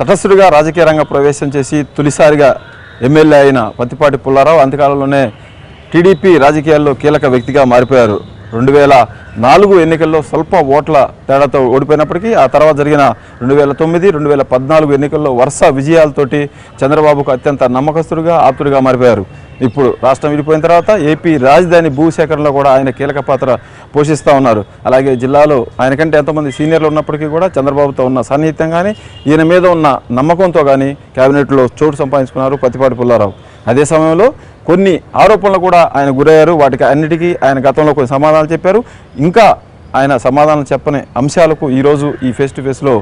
తటస్థుడిగా రాజకీయ రంగ ప్రవేశం చేసి తొలిసారిగా ఎమ్మెల్యే అయిన పత్తిపాటి పుల్లారావు అంతకాలంలోనే టీడీపీ రాజకీయాల్లో కీలక వ్యక్తిగా మారిపోయారు. 2004 ఎన్నికల్లో స్వల్ప ఓట్ల తేడాతో ఓడిపోయినప్పటికీ ఆ తర్వాత జరిగిన 2009, 2014 ఎన్నికల్లో వరుస విజయాలతోటి చంద్రబాబుకు అత్యంత నమ్మకస్తుడిగా ఆప్తుడిగా మారిపోయారు. ఇప్పుడు రాష్ట్రం విడిపోయిన తర్వాత ఏపీ రాజధాని భూసేకరణలో కూడా ఆయన కీలక పాత్ర పోషిస్తూ ఉన్నారు. అలాగే జిల్లాలో ఆయనకంటే ఎంతోమంది సీనియర్లు ఉన్నప్పటికీ కూడా చంద్రబాబుతో ఉన్న సాన్నిహిత్యం కానీ ఈయన మీద ఉన్న నమ్మకంతో కానీ కేబినెట్లో చోటు సంపాదించుకున్నారు పత్తిపాటి పుల్లారావు. అదే సమయంలో కొన్ని ఆరోపణలు కూడా ఆయన గురయ్యారు. వాటికి అన్నిటికీ ఆయన గతంలో కొన్ని సమాధానాలు చెప్పారు. ఇంకా ఆయన సమాధానం చెప్పని అంశాలకు ఈరోజు ఈ ఫేస్ టు ఫేస్లో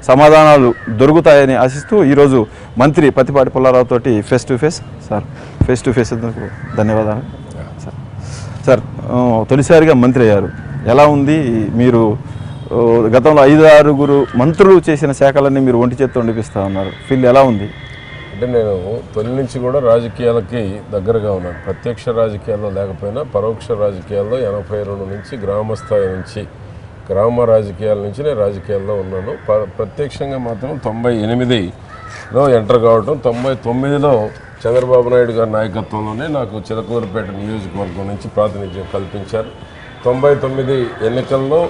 సమాధానాలు దొరుకుతాయని ఆశిస్తూ ఈరోజు మంత్రి పత్తిపాటి పుల్లారావు తోటి ఫేస్ టు ఫేస్ ఎందుకు ధన్యవాదాలు సార్. తొలిసారిగా మంత్రి అయ్యారు. ఎలా ఉంది? మీరు గతంలో 5-6 మంత్రులు చేసిన శాఖలన్నీ మీరు ఒంటి చేత్తో నడిపిస్తూ ఉన్నారు. ఫీల్ ఎలా ఉంది? అంటే నేను తొలి నుంచి కూడా రాజకీయాలకి దగ్గరగా ఉన్నాను. ప్రత్యక్ష రాజకీయాల్లో లేకపోయినా పరోక్ష రాజకీయాల్లో 82 నుంచి గ్రామ స్థాయి నుంచి గ్రామ రాజకీయాల నుంచి నేను రాజకీయాల్లో ఉన్నాను. ప్రత్యక్షంగా మాత్రం 98లో ఎంటర్ కావడం, 99లో చంద్రబాబు నాయుడు గారి నాయకత్వంలోనే నాకు చిలకూరుపేట నియోజకవర్గం నుంచి ప్రాతినిధ్యం కల్పించారు. 99 ఎన్నికల్లో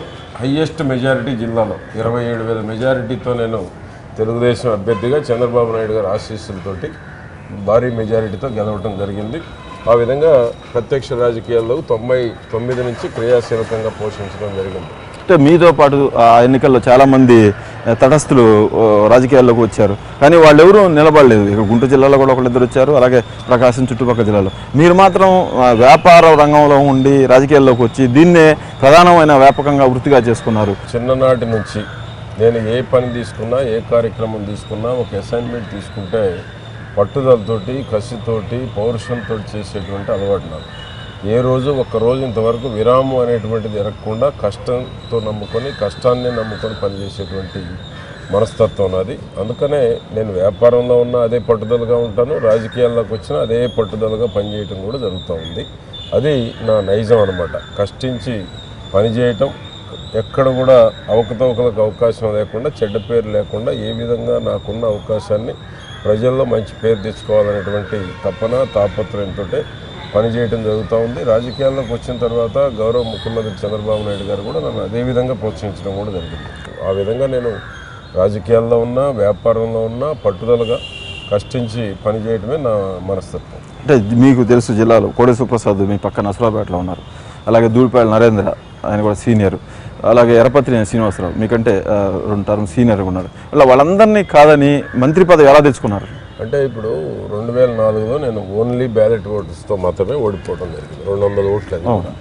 హయ్యెస్ట్ మెజారిటీ జిల్లాలో 27,000 మెజారిటీతో నేను తెలుగుదేశం అభ్యర్థిగా చంద్రబాబు నాయుడు గారి ఆశీస్సులతోటి భారీ మెజారిటీతో గెలవడం జరిగింది. ఆ విధంగా ప్రత్యక్ష రాజకీయాల్లో 99 నుంచి క్రియాశీలకంగా పోషించడం జరిగింది. అంటే మీతో పాటు ఆ ఎన్నికల్లో చాలామంది తటస్థులు రాజకీయాల్లోకి వచ్చారు, కానీ వాళ్ళు ఎవరూ నిలబడలేదు. ఇక్కడ గుంటూరు జిల్లాలో కూడా ఒకళ్ళిద్దరు వచ్చారు, అలాగే ప్రకాశం చుట్టుపక్కల జిల్లాలో. మీరు మాత్రం వ్యాపార రంగంలో ఉండి రాజకీయాల్లోకి వచ్చి దీన్నే ప్రధానమైన వ్యాపకంగా వృత్తిగా చేసుకున్నారు. చిన్ననాటి నుంచి నేను ఏ పని తీసుకున్నా, ఏ కార్యక్రమం తీసుకున్నా, ఒక అసైన్మెంట్ తీసుకుంటే పట్టుదలతోటి, కసితోటి, పౌరుషంతో చేసేటువంటి అలవాటు నాకు. ఏ రోజు ఒక్కరోజు ఇంతవరకు విరామం అనేటువంటిది ఎరగకుండా కష్టంతో నమ్ముకొని, కష్టాన్ని నమ్ముకొని పనిచేసేటువంటి మనస్తత్వం నాది. అందుకనే నేను వ్యాపారంలో ఉన్నా అదే పట్టుదలగా ఉంటాను, రాజకీయాల్లోకి వచ్చినా అదే పట్టుదలగా పనిచేయటం కూడా జరుగుతూ ఉంది. అది నా నైజం అనమాట. కష్టించి పనిచేయటం, ఎక్కడ కూడా అవకతవకలకు అవకాశం లేకుండా, చెడ్డ పేరు లేకుండా ఏ విధంగా నాకున్న అవకాశాన్ని ప్రజల్లో మంచి పేరు తెచ్చుకోవాలనేటువంటి తపన, తాపత్రయంతో పనిచేయడం జరుగుతూ ఉంది. రాజకీయాల్లోకి వచ్చిన తర్వాత గౌరవ ముఖ్యమంత్రి చంద్రబాబు నాయుడు గారు కూడా నన్ను అదే విధంగా ప్రోత్సహించడం కూడా జరిగింది. ఆ విధంగా నేను రాజకీయాల్లో ఉన్నా, వ్యాపారంలో ఉన్నా పట్టుదలగా కష్టించి పనిచేయడమే నా మనస్తత్వం. అంటే మీకు తెలుసు, జిల్లాలో కోడేశ్వర ప్రసాద్ మీ పక్కన నసరాపేటలో ఉన్నారు, అలాగే దూడిపాయల నరేంద్ర ఆయన కూడా సీనియర్, అలాగే ఎరపత్రి శ్రీనివాసరావు మీకంటే 2 టర్మ్ సీనియర్గా ఉన్నారు. అలా వాళ్ళందరినీ కాదని మంత్రి పదవి ఎలా తెచ్చుకున్నారు? అంటే ఇప్పుడు 2004లో నేను ఓన్లీ బ్యాలెట్ ఓట్స్తో మాత్రమే ఓడిపోవడం జరిగింది, 200 ఓట్లు అది కూడా.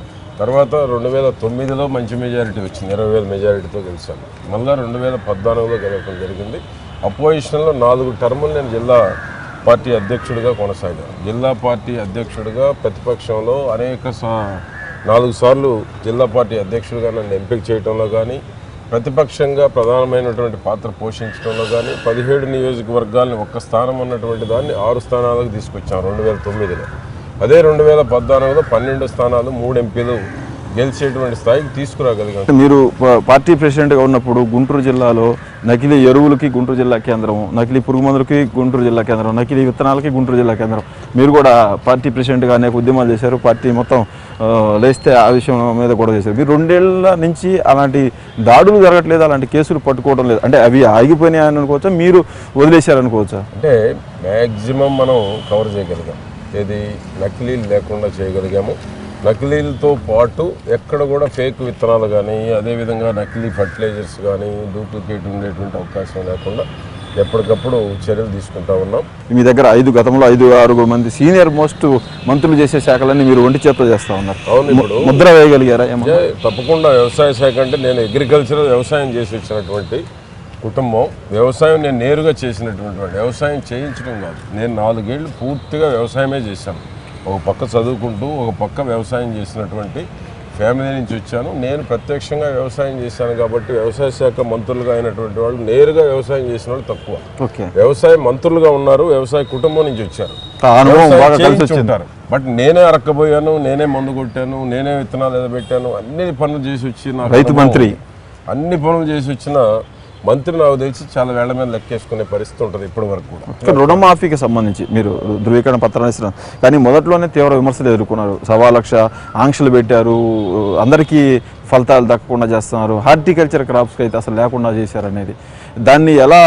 తర్వాత 2009లో మంచి మెజారిటీ వచ్చింది, 20,000 మెజారిటీతో గెలిచాను. మళ్ళీ 2014లో గెలవడం జరిగింది. అపోజిషన్లో 4 టర్ములు నేను జిల్లా పార్టీ అధ్యక్షుడిగా కొనసాగాను. జిల్లా పార్టీ అధ్యక్షుడిగా ప్రతిపక్షంలో 4 సార్లు జిల్లా పార్టీ అధ్యక్షుడిగా నన్ను ఎంపిక చేయడంలో కానీ, ప్రతిపక్షంగా ప్రధానమైనటువంటి పాత్ర పోషించడంలో కానీ 17 నియోజకవర్గాలని ఒక్క స్థానం ఉన్నటువంటి దాన్ని 6 స్థానాలకు తీసుకొచ్చాం 2009లో. అదే 2014లో 12 స్థానాలు, 3 ఎంపీలు గెలిచేటువంటి స్థాయికి తీసుకురాగలిగాం. మీరు పార్టీ ప్రెసిడెంట్గా ఉన్నప్పుడు గుంటూరు జిల్లాలో నకిలీ ఎరువులకి గుంటూరు జిల్లా కేంద్రం, నకిలీ పురుగు మందులకి గుంటూరు జిల్లా కేంద్రం, నకిలీ విత్తనాలకి గుంటూరు జిల్లా కేంద్రం. మీరు కూడా పార్టీ ప్రెసిడెంట్గా అనేక ఉద్యమాలు చేశారు, పార్టీ మొత్తం లేస్తే ఆ విషయం మీద కూడా చేశారు. మీరు 2 ఏళ్ల నుంచి అలాంటి దాడులు జరగట్లేదు, అలాంటి కేసులు పట్టుకోవడం లేదు, అంటే అవి ఆగిపోయినాయని అనుకోవచ్చా, మీరు వదిలేశారనుకోవచ్చా? అంటే మ్యాక్సిమం మనం కవర్ చేయగలిగాం, ఏది నకిలీలు లేకుండా చేయగలిగాము. నకిలీలతో పాటు ఎక్కడ కూడా ఫేక్ విత్తనాలు కానీ, అదేవిధంగా నకిలీ ఫర్టిలైజర్స్ కానీ, డూప్లికేట్ ఉండేటువంటి అవకాశం లేకుండా ఎప్పటికప్పుడు చర్యలు తీసుకుంటా ఉన్నాం. మీ దగ్గర గతంలో 5-6 మంది సీనియర్ మోస్ట్ మంత్రులు చేసే శాఖలన్నీ మీరు ఒంటి చేత్తో చేస్తూ ఉన్నారు. అవును, ఇప్పుడు ముద్ర వేయగలిగారా? తప్పకుండా. వ్యవసాయ శాఖ అంటే నేను అగ్రికల్చరల్ వ్యవసాయం చేసి వచ్చినటువంటి కుటుంబం. వ్యవసాయం నేను నేరుగా చేసినటువంటి వ్యవసాయం చేయించడం కాదు, నేను 4 ఏళ్ళు పూర్తిగా వ్యవసాయమే చేశాను. ఒక పక్క చదువుకుంటూ ఒక పక్క వ్యవసాయం చేసినటువంటి ఫ్యామిలీ నుంచి వచ్చాను. నేను ప్రత్యక్షంగా వ్యవసాయం చేశాను కాబట్టి వ్యవసాయ శాఖ మంత్రులుగా అయినటువంటి వాళ్ళు నేరుగా వ్యవసాయం చేసిన వాళ్ళు తక్కువ. వ్యవసాయ మంత్రులుగా ఉన్నారు, వ్యవసాయ కుటుంబం నుంచి వచ్చారు, బట్ నేనే అరక్కబోయాను, నేనే మందు కొట్టాను, నేనే విత్తనాలు ఎదబెట్టాను, అన్ని పనులు చేసి వచ్చి రైతు మంత్రి అన్ని పనులు చేసి వచ్చిన మంత్రి నాకు తెలిసి చాలా వేళ్ల మీద లెక్కేసుకునే పరిస్థితి ఉంటుంది ఇప్పటి వరకు కూడా. రుణమాఫీకి సంబంధించి మీరు ధృవీకరణ పత్రాన్ని ఇస్తున్నారు, కానీ మొదట్లోనే తీవ్ర విమర్శలు ఎదుర్కొన్నారు. 1,00,000 ఆంక్షలు పెట్టారు, అందరికీ ఫలితాలు దక్కకుండా చేస్తున్నారు, హార్టికల్చర్ క్రాప్స్కి అయితే అసలు లేకుండా చేశారనేది, దాన్ని ఎలా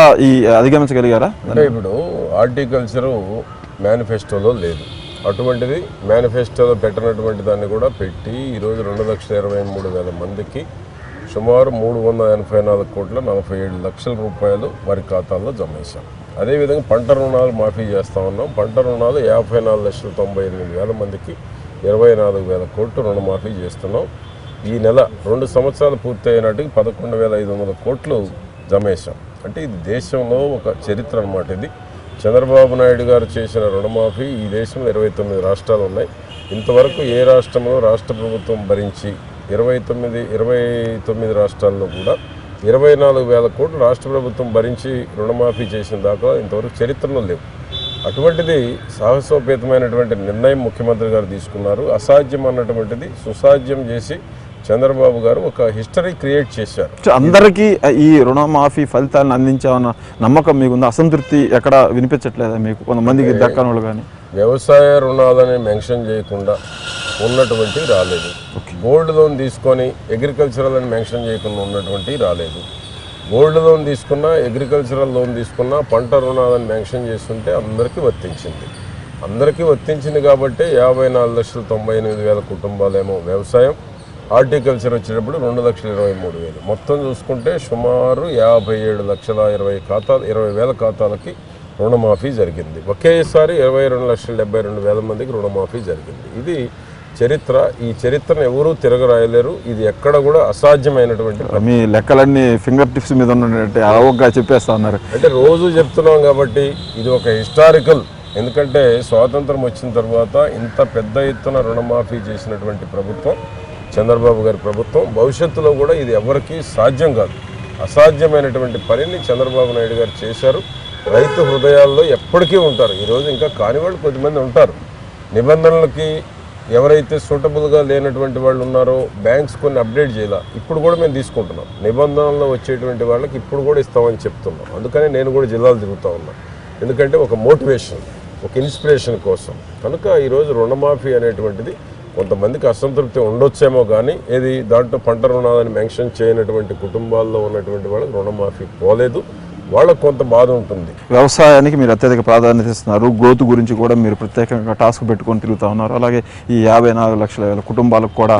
అధిగమించగలిగారా? అంటే ఇప్పుడు హార్టికల్చరు మేనిఫెస్టోలో లేదు, అటువంటిది మేనిఫెస్టోలో పెట్టినటువంటి దాన్ని కూడా పెట్టి ఈరోజు 2,23,000 మందికి సుమారు 384,47 లక్షల వారి ఖాతాల్లో జమ చేశాం. అదేవిధంగా పంట రుణాలు మాఫీ చేస్తూ ఉన్నాం. పంట రుణాలు 54,98,000 మందికి 24,000 కోట్లు రుణమాఫీ చేస్తున్నాం. ఈ నెల 2 సంవత్సరాలు పూర్తయినట్టుకి 11,500 కోట్లు జమ చేశాం. అంటే ఇది దేశంలో ఒక చరిత్ర అన్నమాట. ఇది చంద్రబాబు నాయుడు గారు చేసిన రుణమాఫీ ఈ దేశంలో 29 రాష్ట్రాలు ఉన్నాయి. ఇంతవరకు ఏ రాష్ట్రంలో రాష్ట్ర ప్రభుత్వం భరించి 29 రాష్ట్రాల్లో కూడా 24,000 కోట్లు రాష్ట్ర ప్రభుత్వం భరించి రుణమాఫీ చేసిన దాకా ఇంతవరకు చరిత్రలో లేవు. అటువంటిది సాహసోపేతమైనటువంటి నిర్ణయం ముఖ్యమంత్రి గారు తీసుకున్నారు. అసాధ్యం అన్నటువంటిది సుసాధ్యం చేసి చంద్రబాబు గారు ఒక హిస్టరీ క్రియేట్ చేశారు. అందరికీ ఈ రుణమాఫీ ఫలితాలను అందించామన్న నమ్మకం మీకుంది? అసంతృప్తి ఎక్కడ వినిపించట్లేదా మీకు? కొంతమందికి దక్కని వాళ్ళు కానీ వ్యవసాయ రుణాలని మెన్షన్ చేయకుండా ఉన్నటువంటి రాలేదు, గోల్డ్ లోన్ తీసుకొని అగ్రికల్చరల్ అని మెన్షన్ చేయకుండా ఉన్నటువంటి రాలేదు, గోల్డ్ లోన్ తీసుకున్నా అగ్రికల్చరల్ లోన్ తీసుకున్నా పంట రుణాలని మెన్షన్ చేస్తుంటే అందరికీ వర్తించింది. అందరికీ వర్తించింది కాబట్టి 54,98,000 కుటుంబాలేమో వ్యవసాయం, హార్టికల్చర్ వచ్చేటప్పుడు 2,23,000. మొత్తం చూసుకుంటే సుమారు 57,20,000 ఖాతాలకి రుణమాఫీ జరిగింది. ఒకేసారి 22,72,000 మందికి రుణమాఫీ జరిగింది. ఇది చరిత్ర. ఈ చరిత్రను ఎవరూ తిరగరాయలేరు. ఇది ఎక్కడ కూడా అసాధ్యమైనటువంటి. మీ లెక్కలన్నీ ఫింగర్ టిప్స్ మీద ఉన్నట్టు అవగా చెప్పేస్తా ఉన్నారు. అంటే రోజు చెప్తున్నాం కాబట్టి ఇది ఒక హిస్టారికల్. ఎందుకంటే స్వాతంత్రం వచ్చిన తర్వాత ఇంత పెద్ద ఎత్తున రుణమాఫీ చేసినటువంటి ప్రభుత్వం చంద్రబాబు గారి ప్రభుత్వం. భవిష్యత్తులో కూడా ఇది ఎవరికీ సాధ్యం కాదు. అసాధ్యమైనటువంటి పనిని చంద్రబాబు నాయుడు గారు చేశారు. రైతు హృదయాల్లో ఎప్పటికీ ఉంటారు. ఈరోజు ఇంకా కాని వాళ్ళు కొద్దిమంది ఉంటారు. నిబంధనలకి ఎవరైతే సూటబుల్గా లేనటువంటి వాళ్ళు ఉన్నారో బ్యాంక్స్ కొన్ని అప్డేట్ చేయాలి. ఇప్పుడు కూడా మేము తీసుకుంటున్నాం. నిబంధనల్లో వచ్చేటువంటి వాళ్ళకి ఇప్పుడు కూడా ఇస్తామని చెప్తున్నాం. అందుకని నేను కూడా జిల్లాలు తిరుగుతూ ఉన్నాను. ఎందుకంటే ఒక మోటివేషన్, ఒక ఇన్స్పిరేషన్ కోసం. కనుక ఈరోజు రుణమాఫీ అనేటువంటిది కొంతమందికి అసంతృప్తి ఉండొచ్చేమో కానీ ఏది దాంట్లో పంట రుణాలని మెన్షన్ చేయనటువంటి కుటుంబాల్లో ఉన్నటువంటి వాళ్ళకి రుణమాఫీ పోలేదు. వాళ్ళకు కొంత బాధ ఉంటుంది. వ్యవసాయానికి మీరు అత్యధిక ప్రాధాన్యత ఇస్తున్నారు. గ్రోత్ గురించి కూడా మీరు ప్రత్యేకంగా టాస్క్ పెట్టుకొని తిరుగుతూ ఉన్నారు. అలాగే ఈ 54,00,000 కుటుంబాలకు కూడా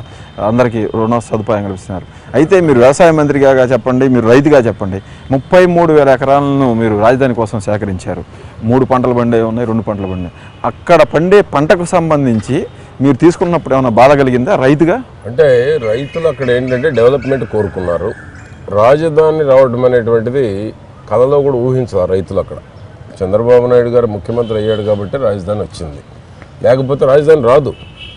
అందరికీ రుణ సదుపాయం కల్పిస్తున్నారు. అయితే మీరు వ్యవసాయ మంత్రిగా చెప్పండి, మీరు రైతుగా చెప్పండి, 33,000 ఎకరాలను మీరు రాజధాని కోసం సేకరించారు. 3 పంటలు పండే ఉన్నాయి, 2 పంటలు పండే. అక్కడ పండే పంటకు సంబంధించి మీరు తీసుకున్నప్పుడు ఏమైనా బాధ కలిగిందా రైతుగా? అంటే రైతులు అక్కడ ఏంటంటే డెవలప్మెంట్ కోరుకున్నారు. రాజధాని రావడం అనేటువంటిది కళలో కూడా ఊహించారు రైతులు. అక్కడ చంద్రబాబు నాయుడు గారు ముఖ్యమంత్రి అయ్యాడు కాబట్టి రాజధాని వచ్చింది. లేకపోతే రాజధాని రాదు.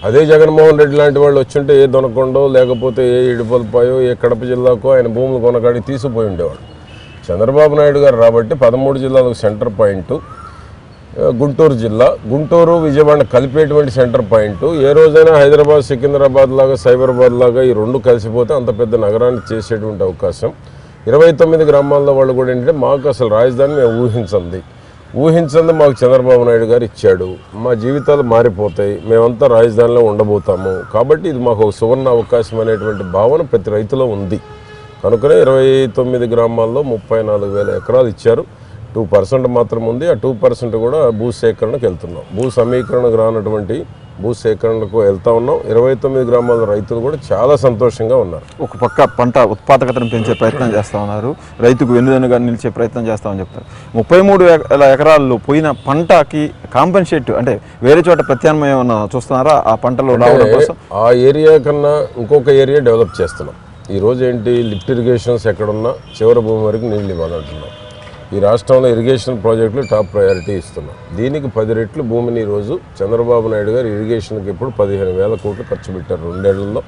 అదే జగన్మోహన్ రెడ్డి లాంటి వాళ్ళు వచ్చింటే ఏ దొనకొండో లేకపోతే ఏ ఇడుపల్పాయో ఏ కడప జిల్లాకో ఆయన భూములు కొనగాడికి తీసుకుపోయి ఉండేవాడు. చంద్రబాబు నాయుడు గారు రాబట్టి 13 జిల్లాలకు సెంటర్ పాయింట్ గుంటూరు జిల్లా, గుంటూరు విజయవాడ కలిపేటువంటి సెంటర్ పాయింట్. ఏ రోజైనా హైదరాబాద్ సికింద్రాబాద్ లాగా సైబరాబాద్ లాగా ఈ రెండు కలిసిపోతే అంత పెద్ద నగరాన్ని చేసేటువంటి అవకాశం 29 గ్రామాల్లో వాళ్ళు కూడా ఏంటంటే మాకు అసలు రాజధాని మేము ఊహించంది మాకు చంద్రబాబు నాయుడు గారు ఇచ్చాడు. మా జీవితాలు మారిపోతాయి, మేమంతా రాజధానిలో ఉండబోతాము. కాబట్టి ఇది మాకు ఒక సువర్ణ అవకాశం అనేటువంటి భావన ప్రతి రైతులో ఉంది. కనుకనే 29 గ్రామాల్లో 34,000 ఎకరాలు ఇచ్చారు. 2% మాత్రం ఉంది. ఆ 2% కూడా భూసేకరణకు వెళ్తున్నాం. భూ సమీకరణకు రానటువంటి భూసేకరణకు వెళ్తా ఉన్నాం. 29 గ్రామాల రైతులు కూడా చాలా సంతోషంగా ఉన్నారు. ఒక పక్క పంట ఉత్పాదకతను పెంచే ప్రయత్నం చేస్తూ ఉన్నారు, రైతుకు వెన్నుదన్నుగా నిలిచే ప్రయత్నం చేస్తామని చెప్తారు. 33,000 ఎకరాల్లో పోయిన పంటకి కాంపెన్సేట్ అంటే వేరే చోట ప్రత్యామ్నాయం ఏమన్నా చూస్తున్నారా ఆ పంటలో రావడం కోసం? ఆ ఏరియా కన్నా ఇంకొక ఏరియా డెవలప్ చేస్తున్నాం. ఈరోజు ఏంటి లిఫ్ట్ ఇరిగేషన్స్ ఎక్కడున్నా చివరి భూమి వరకు నీళ్ళు ఇవ్వాలంటున్నాం. ఈ రాష్ట్రంలో ఇరిగేషన్ ప్రాజెక్టులు టాప్ ప్రయారిటీ ఇస్తున్నాం. దీనికి 10 రెట్లు భూమిని ఈరోజు చంద్రబాబు నాయుడు గారు ఇరిగేషన్కి ఇప్పుడు 15,000 కోట్లు ఖర్చు పెట్టారు 2 ఏళ్లలో.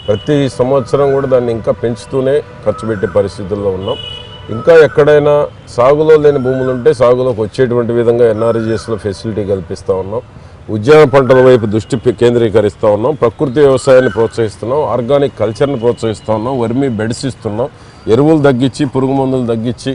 ప్రతి సంవత్సరం కూడా దాన్ని ఇంకా పెంచుతూనే ఖర్చు పెట్టే పరిస్థితుల్లో ఉన్నాం. ఇంకా ఎక్కడైనా సాగులో లేని భూములు ఉంటే సాగులోకి వచ్చేటువంటి విధంగా ఎన్ఆర్జీఎస్లో ఫెసిలిటీ కల్పిస్తూ ఉన్నాం. ఉద్యాన పంటల వైపు దృష్టి కేంద్రీకరిస్తూ ఉన్నాం. ప్రకృతి వ్యవసాయాన్ని ప్రోత్సహిస్తున్నాం. ఆర్గానిక్ కల్చర్ని ప్రోత్సహిస్తూ ఉన్నాం. వర్మీ బెడ్స్ ఇస్తున్నాం. ఎరువులు తగ్గించి పురుగు మందులు తగ్గించి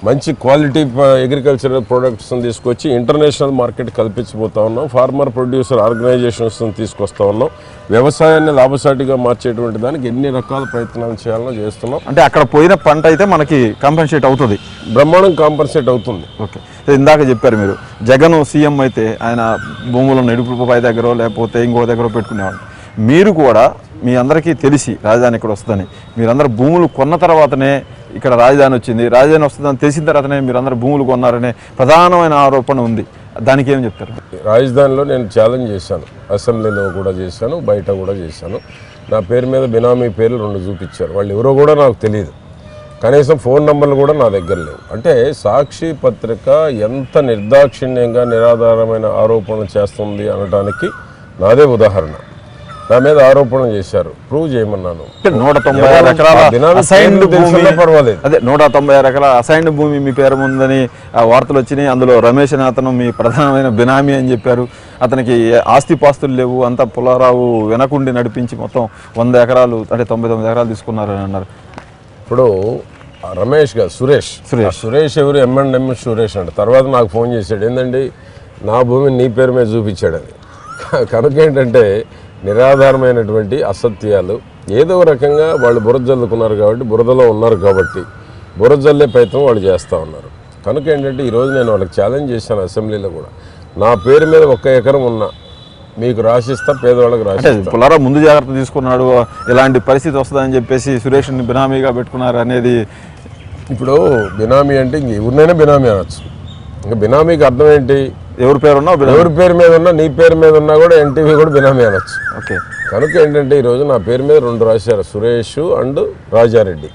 మంచి క్వాలిటీ అగ్రికల్చరల్ ప్రొడక్ట్స్ని తీసుకొచ్చి ఇంటర్నేషనల్ మార్కెట్ కల్పించబోతా ఉన్నాం. ఫార్మర్ ప్రొడ్యూసర్ ఆర్గనైజేషన్స్ని తీసుకొస్తా ఉన్నాం. వ్యవసాయాన్ని లాభసాటిగా మార్చేటువంటి దానికి ఎన్ని రకాల ప్రయత్నాలు చేయాలో చేస్తున్నాం. అంటే అక్కడ పోయిన పంట అయితే మనకి కాంపెన్సేట్ అవుతుంది, బ్రహ్మాండం కాంపెన్సేట్ అవుతుంది. ఓకే. ఇందాక చెప్పారు మీరు జగన్ సీఎం అయితే ఆయన భూములను ఇడుపుపై దగ్గర లేకపోతే ఇంకో దగ్గర పెట్టుకునేవాళ్ళు. మీరు కూడా మీ అందరికీ తెలిసి రాజధాని ఇక్కడ వస్తుందని మీరందరూ భూములు కొన్న తర్వాతనే ఇక్కడ రాజధాని వచ్చింది, రాజధాని వస్తుందని తెలిసిన తర్వాతనే మీరందరూ భూములు కొన్నారనే ప్రధానమైన ఆరోపణ ఉంది. దానికి ఏం చెప్తారు? రాజధానిలో నేను ఛాలెంజ్ చేశాను, అసెంబ్లీలో కూడా చేశాను, బయట కూడా చేశాను. నా పేరు మీద బినామీ పేర్లు 2 చూపించారు. వాళ్ళు ఎవరో కూడా నాకు తెలియదు, కనీసం ఫోన్ నెంబర్లు కూడా నా దగ్గర లేవు. అంటే సాక్షి పత్రిక ఎంత నిర్దాక్షిణ్యంగా నిరాధారమైన ఆరోపణలు చేస్తుంది అనడానికి నాదే ఉదాహరణ. నా మీద ఆరోపణలు చేశారు, ప్రూవ్ చేయమన్నాను. 196 ఎకరాల అసైన్డ్ భూమి, పర్వాలేదు, అదే 196 ఎకరాల అసైన్డ్ భూమి మీ పేరు ముందని వార్తలు వచ్చినాయి. అందులో రమేష్ అనే అతను మీ ప్రధానమైన బినామీ అని చెప్పారు. అతనికి ఆస్తిపాస్తులు లేవు, అంతా పుల్లారావు వెనకుండి నడిపించి మొత్తం 100 ఎకరాలు అంటే 99 ఎకరాలు తీసుకున్నారని అన్నారు. ఇప్పుడు రమేష్ గారు సురేష్ ఎవరు? M&M సురేష్ అంట. తర్వాత నాకు ఫోన్ చేశాడు, ఏంటండి నా భూమిని నీ పేరు మీద చూపించాడని. కనుక ఏంటంటే నిరాధారమైనటువంటి అసత్యాలు ఏదో రకంగా వాళ్ళు బురద జల్లుకున్నారు కాబట్టి, బురదలో ఉన్నారు కాబట్టి బురద జల్లే ప్రయత్నం వాళ్ళు చేస్తూ ఉన్నారు. కనుక ఏంటంటే ఈరోజు నేను వాళ్ళకి ఛాలెంజ్ చేశాను అసెంబ్లీలో కూడా, నా పేరు మీద 1 ఎకరం ఉన్నా మీకు రాసిస్తా, పేదవాళ్ళకి రాసిస్తా. పుల్లారావు ముందు జాగ్రత్త తీసుకున్నాడు, ఇలాంటి పరిస్థితి వస్తుందని చెప్పేసి సురేష్ని బినామీగా పెట్టుకున్నారు అనేది. ఇప్పుడు బినామీ అంటే ఇంక ఎవరినైనా బినామీ అనొచ్చు. ఇంకా బినామీకి అర్థం ఏంటి? ఎవరి పేరు మీద ఉన్నా నీ పేరు మీద ఉన్నా కూడా ఎన్టీవీ కూడా బినామీ అనొచ్చు. ఓకే. కనుక ఏంటంటే ఈరోజు నా పేరు మీద 2 రాశారు, సురేష్ అండ్ రాజారెడ్డి.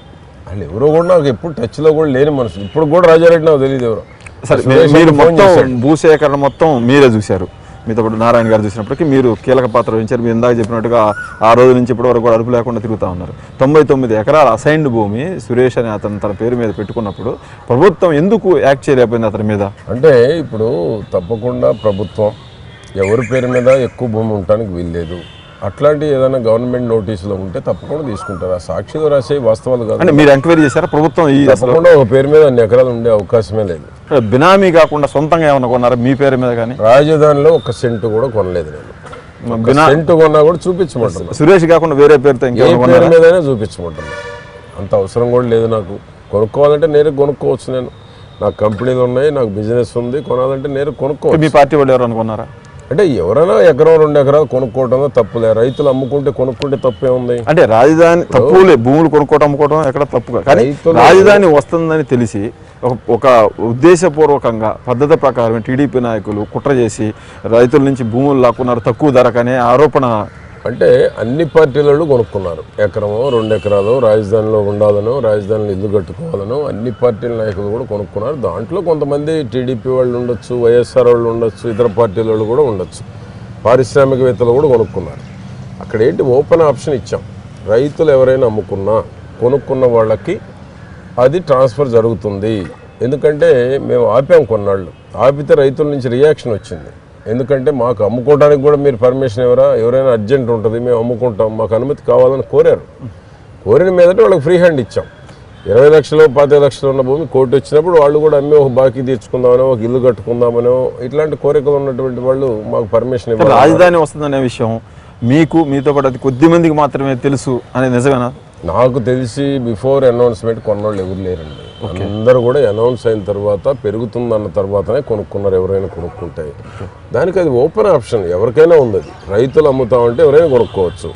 వాళ్ళు ఎవరో కూడా నాకు ఎప్పుడు టచ్లో కూడా లేని మనుషులు. ఇప్పుడు కూడా రాజారెడ్డి నాకు తెలియదు ఎవరో. సరే, మీరు మొత్తం భూసేకరణ మొత్తం మీరే చూశారు, మీతో పాటు నారాయణ గారు చూసినప్పటికీ మీరు కీలక పాత్ర వహించారు. మీరు ఇందాక చెప్పినట్టుగా ఆ రోజు నుంచి ఇప్పటి వరకు కూడా అదుపు లేకుండా తిరుగుతూ ఉన్నారు. 99 ఎకరాల అసైన్డ్ భూమి సురేష్ అనే అతను తన పేరు మీద పెట్టుకున్నప్పుడు ప్రభుత్వం ఎందుకు యాక్ట్ చేయలేకపోయింది అతని మీద? అంటే ఇప్పుడు తప్పకుండా ప్రభుత్వం ఎవరి పేరు మీద ఎక్కువ భూమి ఉండటానికి వీల్లేదు, అట్లాంటి ఏదైనా గవర్నమెంట్ నోటీసులో ఉంటే తప్పకుండా తీసుకుంటారు. ఆ సాక్షిలో రాసే వాస్తవాలు కాదు. అంటే మీరు ఎంక్వైరీ చేశారా ప్రభుత్వం? తప్పకుండా ఒక పేరు మీద అన్ని ఎకరాలు ఉండే అవకాశమే లేదు. బినామీ కాకుండా సొంతంగా ఏమైనా కొన్నారా మీ పేరు మీద? కానీ రాజధానిలో 1 సెంటు కూడా కొనలేదు నేను. సెంటు కొన్నా కూడా చూపించమంటున్నా. సురేష్ కాకుండా వేరే పేరుతో ఏ పేరు మీదైనా చూపించమంటున్నా. అంత అవసరం కూడా లేదు నాకు. కొనుక్కోవాలంటే నేరే కొనుక్కోవచ్చు. నేను నాకు కంపెనీలు ఉన్నాయి, నాకు బిజినెస్ ఉంది, కొనాలంటే నేరే కొనుక్కోవచ్చు. మీ పార్టీ వాళ్ళు ఎవరు అనుకున్నారా? అంటే ఎవరైనా 1-2 ఎకరాలు కొనుక్కోవటంలో తప్పులే. రైతులు కొనుక్కుంటే తప్పే ఉంది. అంటే రాజధాని తప్పులే, భూములు కొనుక్కోవడం అమ్ముకోవడం ఎక్కడ తప్పుగా. కానీ రాజధాని వస్తుందని తెలిసి ఒక ఉద్దేశపూర్వకంగా పద్ధతి ప్రకారం టీడీపీ నాయకులు కుట్ర చేసి రైతుల నుంచి భూములు లాక్కున్నారు తక్కువ ధరకనే ఆరోపణ. అంటే అన్ని పార్టీలలో కొనుక్కున్నారు. 1-2 ఎకరాలు రాజధానిలో ఉండాలనో, రాజధానిలో ఇల్లు కట్టుకోవాలనో అన్ని పార్టీల నాయకులు కూడా కొనుక్కున్నారు. దాంట్లో కొంతమంది టీడీపీ వాళ్ళు ఉండొచ్చు, వైఎస్ఆర్ వాళ్ళు ఉండొచ్చు, ఇతర పార్టీల వాళ్ళు కూడా ఉండొచ్చు, పారిశ్రామికవేత్తలు కూడా కొనుక్కున్నారు. అక్కడ ఏంటి ఓపెన్ ఆప్షన్ ఇచ్చాం. రైతులు ఎవరైనా కొనుక్కున్న వాళ్ళకి అది ట్రాన్స్ఫర్ జరుగుతుంది. ఎందుకంటే మేము ఆపాం కొన్నాళ్ళు, ఆపితే రైతుల నుంచి రియాక్షన్ వచ్చింది. ఎందుకంటే మాకు అమ్ముకోవడానికి కూడా మీరు పర్మిషన్ ఎవరైనా అర్జెంట్ ఉంటుంది, మేము అమ్ముకుంటాం, మాకు అనుమతి కావాలని కోరిన మీదట వాళ్ళకి ఫ్రీ హ్యాండ్ ఇచ్చాం. 20 లక్షలు 25 లక్షలు ఉన్న భూమి కోర్టు వచ్చినప్పుడు వాళ్ళు కూడా అమ్మి ఒక బాకీ తీర్చుకుందామనో, ఒక ఇల్లు కట్టుకుందామనో ఇట్లాంటి కోరికలు ఉన్నటువంటి వాళ్ళు మాకు పర్మిషన్ ఇవ్వాలి. రాజధాని వస్తుందనే విషయం మీతో పాటు అది కొద్ది మందికి మాత్రమే తెలుసు అనేది నిజమేనా? నాకు తెలిసి బిఫోర్ అనౌన్స్మెంట్ కొన్నవాళ్ళు ఎవరు లేరండి. అందరూ కూడా అనౌన్స్ అయిన తర్వాత పెరుగుతుందన్న తర్వాతనే కొనుక్కున్నారు. ఎవరైనా కొనుక్కుంటే దానికి అది ఓపెన్ ఆప్షన్, ఎవరికైనా ఉంది. అది రైతులు అమ్ముతామంటే ఎవరైనా కొనుక్కోవచ్చు.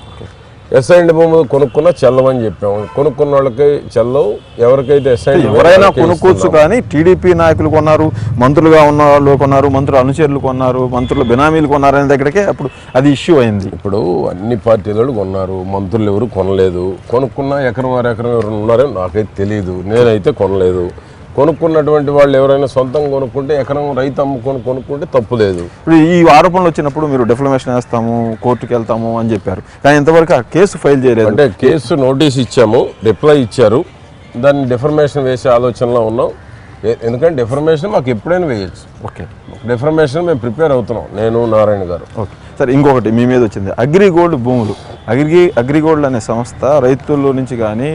అసైన్డ్ భూములు కొనుక్కున్నా చెల్లవని చెప్పాము. కొనుక్కున్న వాళ్ళకి చెల్లవు, ఎవరికైతే అసైన్డ్ ఎవరైనా కొనుక్కోవచ్చు. కానీ టీడీపీ నాయకులు కొన్నారు, మంత్రులుగా ఉన్న వాళ్ళు కొన్నారు, మంత్రుల అనుచరులు కొన్నారు, మంత్రుల బినామీలు కొన్నారు అనే దగ్గరికే అప్పుడు అది ఇష్యూ అయింది. ఇప్పుడు అన్ని పార్టీలు కొన్నారు, మంత్రులు ఎవరు కొనలేదు. కొనుక్కున్న ఎకరం ఎవరు ఉన్నారో నాకైతే తెలియదు, నేనైతే కొనలేదు. కొనుక్కున్నటువంటి వాళ్ళు ఎవరైనా సొంతంగా కొనుక్కుంటే ఎకరం రైతు కొనుక్కుంటే తప్పు లేదు. ఇప్పుడు ఈ ఆరోపణలు వచ్చినప్పుడు మీరు డిఫర్మేషన్ వేస్తాము, కోర్టుకు వెళ్తాము అని చెప్పారు. కానీ ఇంతవరకు ఆ కేసు ఫైల్ చేయలేదు. అంటే కేసు నోటీస్ ఇచ్చాము, రిప్లై ఇచ్చారు, దాన్ని డిఫర్మేషన్ వేసే ఆలోచనలో ఉన్నాం. ఎందుకంటే డిఫర్మేషన్ మాకు ఎప్పుడైనా వేయచ్చు. ఓకే, డిఫర్మేషన్ మేము ప్రిపేర్ అవుతున్నాం, నేను నారాయణ గారు. ఓకే. సరే, ఇంకొకటి మీ మీద వచ్చింది అగ్రిగోల్డ్ భూములు. అగ్రిగోల్డ్ అనే సంస్థ రైతుల నుంచి కానీ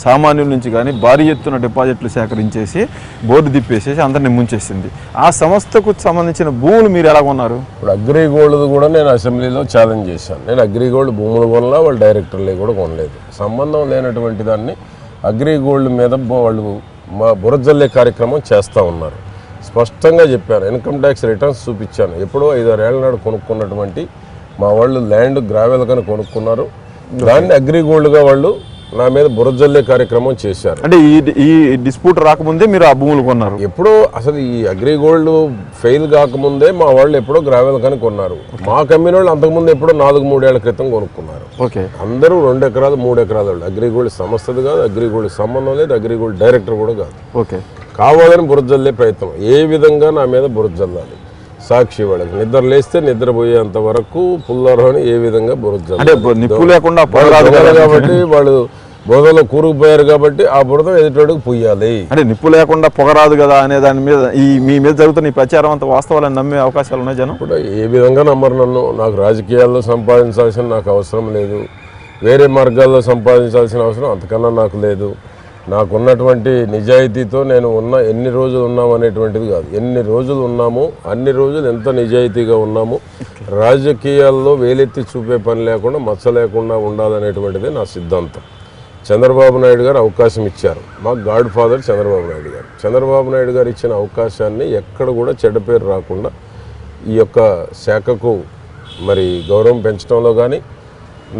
సామాన్యుల నుంచి కానీ భారీ ఎత్తున డిపాజిట్లు సేకరించేసి బోర్డు తిప్పేసేసి అందరిని ముంచేసింది. ఆ సంస్థకు సంబంధించిన భూములు మీరు ఎలా కొన్నారు? ఇప్పుడు అగ్రిగోల్డ్ కూడా నేను అసెంబ్లీలో ఛాలెంజ్ చేశాను. నేను అగ్రిగోల్డ్ భూములు కొనలా, వాళ్ళ డైరెక్టర్లే కూడా కొనలేదు. సంబంధం లేనటువంటి దాన్ని అగ్రిగోల్డ్ మీద వాళ్ళు మా బురజల్లే కార్యక్రమం చేస్తూ ఉన్నారు. స్పష్టంగా చెప్పాను, ఇన్కమ్ ట్యాక్స్ రిటర్న్స్ చూపించాను. ఎప్పుడో 5-6 ఏళ్ల నాడు కొనుక్కున్నటువంటి మా వాళ్ళు ల్యాండ్ గ్రావెల్ కానీ కొనుక్కున్నారు. దాన్ని అగ్రిగోల్డ్గా వాళ్ళు నా మీద బురజల్లే కార్యక్రమం చేశారు. అంటే ఈ డిస్ప్యూట్ రాకముందే మీరు ఆ భూములు కొన్నారు? ఎప్పుడో అసలు ఈ అగ్రిగోల్డ్ ఫెయిల్ కాకముందే మా వాళ్ళు ఎప్పుడో గ్రావెల్ కానీ కొన్నారు. మా కంపెనీ వాళ్ళు అంతకుముందు ఎప్పుడో 4-3 ఏళ్ల క్రితం కొనుక్కున్నారు. ఓకే, అందరూ 2 ఎకరాలు 3 ఎకరాలు వాళ్ళు. అగ్రిగోల్డ్ సంస్థది కాదు, అగ్రిగోల్డ్ సంబంధం లేదు, అగ్రిగోల్డ్ డైరెక్టర్ కూడా కాదు. ఓకే, కావాలని బురజల్లే ప్రయత్నం ఏ విధంగా నా మీద బురజల్లాలి, సాక్షి వాళ్ళకి నిద్ర లేస్తే నిద్రపోయేంత వరకు పుల్లారోని ఏ విధంగా బురజల్లాలి కాబట్టి వాళ్ళు బురదలో కూరుకుపోయారు కాబట్టి ఆ బురద ఎదుటోడికి పుయ్యాలి. అంటే నిప్పు లేకుండా పొగరాదు కదా అనే దాని మీద మీ మీద జరుగుతున్న ఈ ప్రచారం అంతా వాస్తవాలని నమ్మే అవకాశాలు ఉన్నాయి జనం? ఇప్పుడు ఏ విధంగా నమ్మరు నన్ను. నాకు రాజకీయాల్లో సంపాదించాల్సిన నాకు అవసరం లేదు, వేరే మార్గాల్లో సంపాదించాల్సిన అవసరం అంతకన్నా నాకు లేదు. నాకున్నటువంటి నిజాయితీతో నేను ఎన్ని రోజులు ఉన్నాము అనేటువంటిది కాదు, ఎన్ని రోజులు ఉన్నామో అన్ని రోజులు ఎంత నిజాయితీగా ఉన్నామో, రాజకీయాల్లో వేలెత్తి చూపే పని లేకుండా మచ్చ లేకుండా ఉండాలనేటువంటిది నా సిద్ధాంతం. చంద్రబాబు నాయుడు గారు అవకాశం ఇచ్చారు, మాకు గాడ్ ఫాదర్ చంద్రబాబు నాయుడు గారు. చంద్రబాబు నాయుడు గారు ఇచ్చిన అవకాశాన్ని ఎక్కడ కూడా చెడ్డ పేరు రాకుండా ఈ యొక్క శాఖకు మరి గౌరవం పెంచడంలో కానీ,